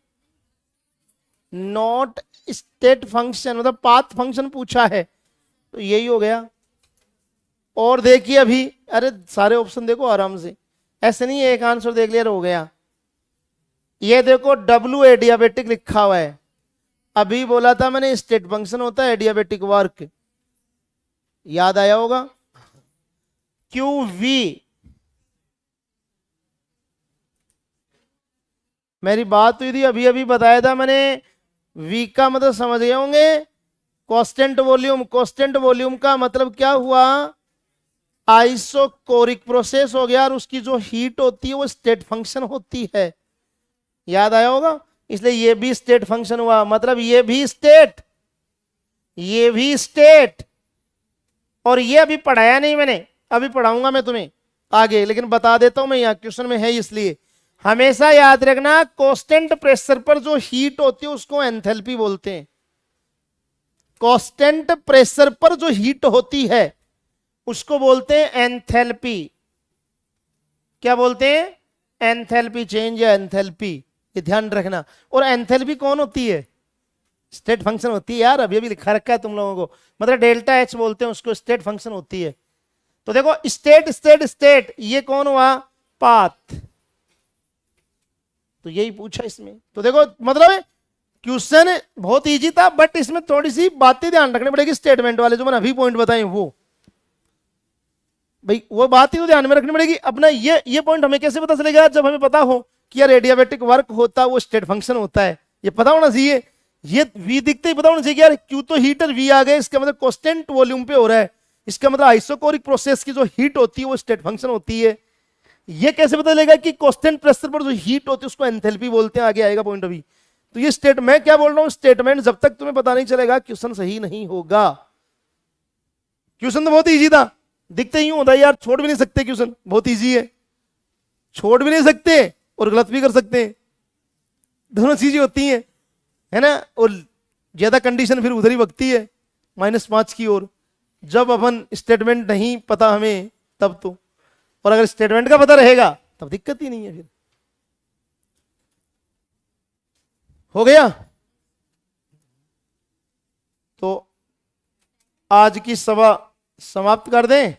नॉट स्टेट फंक्शन, मतलब पाथ फंक्शन पूछा है, तो यही हो गया। और देखिए अभी, अरे सारे ऑप्शन देखो आराम से, ऐसे नहीं है एक आंसर देख लिया हो गया। ये देखो W एडियाबेटिक लिखा हुआ है, अभी बोला था मैंने स्टेट फंक्शन होता है एडियाबेटिक वर्क, याद आया होगा। QV, मेरी बात हुई थी अभी अभी बताया था मैंने, V का मतलब समझ गए होंगे, कांस्टेंट वॉल्यूम। कांस्टेंट वॉल्यूम का मतलब क्या हुआ, आइसोकोरिक प्रोसेस हो गया, और उसकी जो हीट होती है वो स्टेट फंक्शन होती है, याद आया होगा। इसलिए ये भी स्टेट फंक्शन हुआ, मतलब ये भी स्टेट, ये भी स्टेट। और ये अभी पढ़ाया नहीं मैंने, अभी पढ़ाऊंगा मैं तुम्हें आगे, लेकिन बता देता हूं मैं, यहां क्वेश्चन में है इसलिए हमेशा याद रखना, कांस्टेंट प्रेशर पर जो हीट होती है उसको एंथैल्पी बोलते हैं। कांस्टेंट प्रेशर पर जो हीट होती है उसको बोलते हैं एंथैल्पी। क्या बोलते हैं? एंथैल्पी चेंज या एंथैल्पी, ये ध्यान रखना। और एंथैल्पी कौन होती है? स्टेट फंक्शन होती है यार, अभी अभी लिखा रखा है तुम लोगों को, मतलब डेल्टा एच बोलते हैं उसको, स्टेट फंक्शन होती है। तो देखो स्टेट स्टेट स्टेट, ये कौन हुआ? पाथ। तो यही पूछा इसमें। तो देखो मतलब क्वेश्चन बहुत इजी था, बट इसमें थोड़ी सी बातें ध्यान रखनी पड़ेगी स्टेटमेंट वाले, जो मैंने अभी पॉइंट बताए वो भाई, वो बात ही तो ध्यान में रखनी पड़ेगी। अपना ये पॉइंट हमें कैसे पता चलेगा? जब हमें पता हो कि यार एडियाबेटिक वर्क होता है वो स्टेट फंक्शन होता है, ये पता होना चाहिए। ये वी दिखते ही पता होना चाहिए कि यार क्यू तो हीटर वी आ गए, इसका मतलब कांस्टेंट वॉल्यूम पे हो रहा है, इसका मतलब आइसोकोरिक प्रोसेस की जो हीट होती है वो स्टेट फंक्शन होती है। ये कैसे पता चलेगा कि कांस्टेंट प्रेशर पर जो हीट होती है उसको एंथैल्पी बोलते हैं, आगे आएगा पॉइंट अभी। तो ये स्टेट, मैं क्या बोल रहा हूं, स्टेटमेंट जब तक तुम्हें पता नहीं चलेगा क्वेश्चन सही नहीं होगा। क्वेश्चन तो बहुत इजी था, दिखते ही होता है यार, छोड़ भी नहीं सकते, क्वेश्चन बहुत इजी है, छोड़ भी नहीं सकते और गलत भी कर सकते हैं, दोनों चीजें होती हैं, है ना। और ज्यादा कंडीशन फिर उधर ही बकती है -5 की ओर, जब अपन स्टेटमेंट नहीं पता हमें तब तो, और अगर स्टेटमेंट का पता रहेगा तब दिक्कत ही नहीं है। फिर हो गया। तो आज की सभा समाप्त कर दें?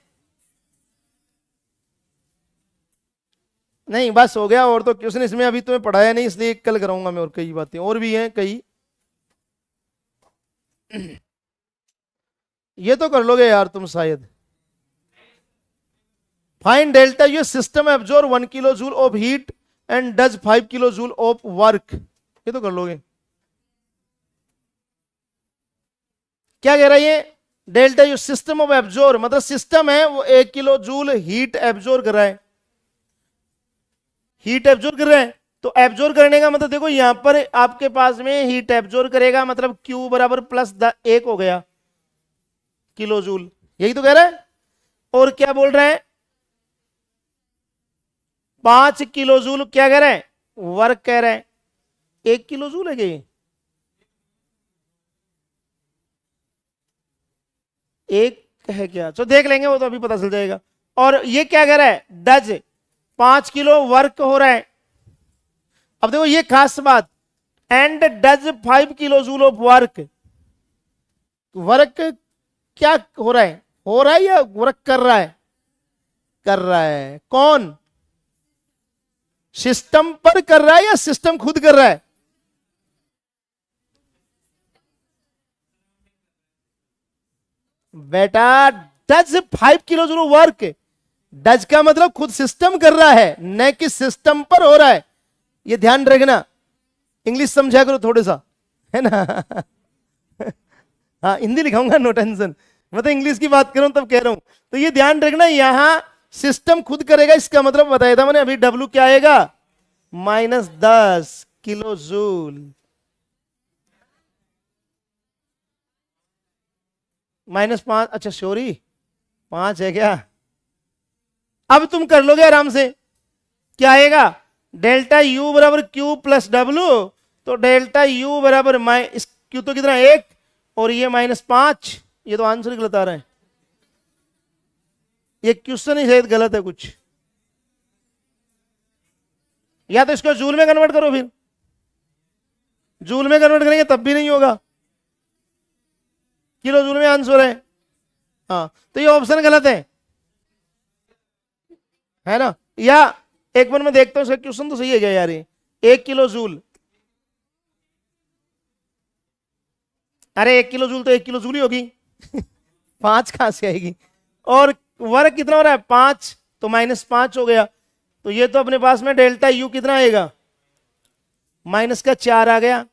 नहीं बस हो गया, और तो क्वेश्चन इसमें अभी तुम्हें पढ़ाया नहीं, इसलिए कल कराऊंगा मैं, और कई बातें और भी हैं कई। ये तो कर लोगे यार तुम शायद। Find delta U system absorb 1 kilo joule of heat and does 5 kilo joule of work, ये तो कर लोगे। क्या कह रहा है ये? Delta U system of absorb, मतलब सिस्टम है वो 1 किलो जूल हीट एब्जॉर्ब कर रहा है, हीट एब्जॉर्ब कर रहा है। तो एब्जॉर्ब करने का मतलब देखो यहां पर आपके पास में हीट एब्जॉर्ब करेगा, मतलब Q बराबर +1 हो गया किलो जूल, यही तो कह रहा है। और क्या बोल रहा है? 5 किलो जूल क्या कह रहा है? वर्क कह रहा है। 1 किलो जूल है क्या? एक है क्या? तो देख लेंगे, वो तो अभी पता चल जाएगा। और ये क्या कह रहा है? डज 5 किलो वर्क हो रहा है। अब देखो ये खास बात, and does 5 kilo joule of work, work क्या हो रहा है? हो रहा है या वर्क कर रहा है? कर रहा है। कौन? सिस्टम पर कर रहा है या सिस्टम खुद कर रहा है? बेटा does 5 kilo joule work, does का मतलब खुद सिस्टम कर रहा है, न कि सिस्टम पर हो रहा है, ये ध्यान रखना। इंग्लिश समझा करो थोड़ा सा, है ना। हाँ हिंदी लिखाऊंगा, नो टेंशन, मतलब इंग्लिश की बात करूं तब कह रहा हूं। तो ये ध्यान रखना, यहां सिस्टम खुद करेगा, इसका मतलब बताया था मैंने अभी, W क्या आएगा? -10 किलो जूल, -5, अच्छा सॉरी 5 है क्या? अब तुम कर लोगे आराम से। क्या आएगा? डेल्टा U बराबर Q प्लस W, तो डेल्टा U बराबर इस Q तो कितना 1 और ये -5, ये तो आंसर गलत आ रहा है, ये क्वेश्चन ही शायद गलत है कुछ, या तो इसको जूल में कन्वर्ट करो, फिर जूल में कन्वर्ट करेंगे तब भी नहीं होगा, किलो जूल में आंसर है। हाँ तो ये ऑप्शन गलत है ना। या एक बार मैं देखता हूँ इसका क्वेश्चन तो सही है क्या यार, ये 1 किलो जूल, अरे 1 किलो जूल तो 1 किलो जूल ही होगी। 5 कहां से आएगी? और वर्क कितना हो रहा है? 5, तो -5 हो गया, तो ये तो अपने पास में डेल्टा U कितना आएगा? -4 आ गया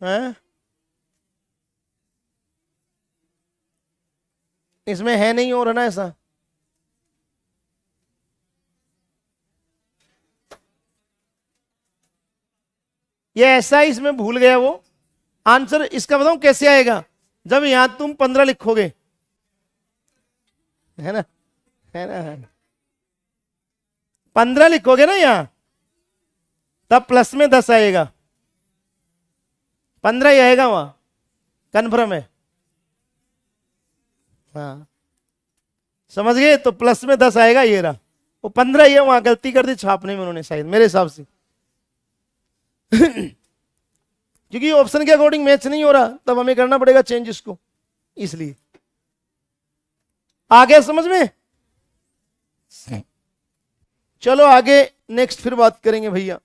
है? इसमें है नहीं हो रहा ना ऐसा। ये ऐसा ही इसमें भूल गया वो। आंसर इसका बताऊं कैसे आएगा, जब यहां तुम 15 लिखोगे, है ना, है ना, 15 लिखोगे ना यहां, तब प्लस में 10 आएगा, 15 ही आएगा वहां, कन्फर्म है। हाँ समझ गए, तो प्लस में 10 आएगा, ये रहा वो 15 ही है, वहां गलती कर दी छापने में उन्होंने शायद, मेरे हिसाब से। क्योंकि ऑप्शन के अकॉर्डिंग मैच नहीं हो रहा, तब हमें करना पड़ेगा चेंज इसको, इसलिए। आ गया समझ में? चलो आगे नेक्स्ट फिर बात करेंगे भैया।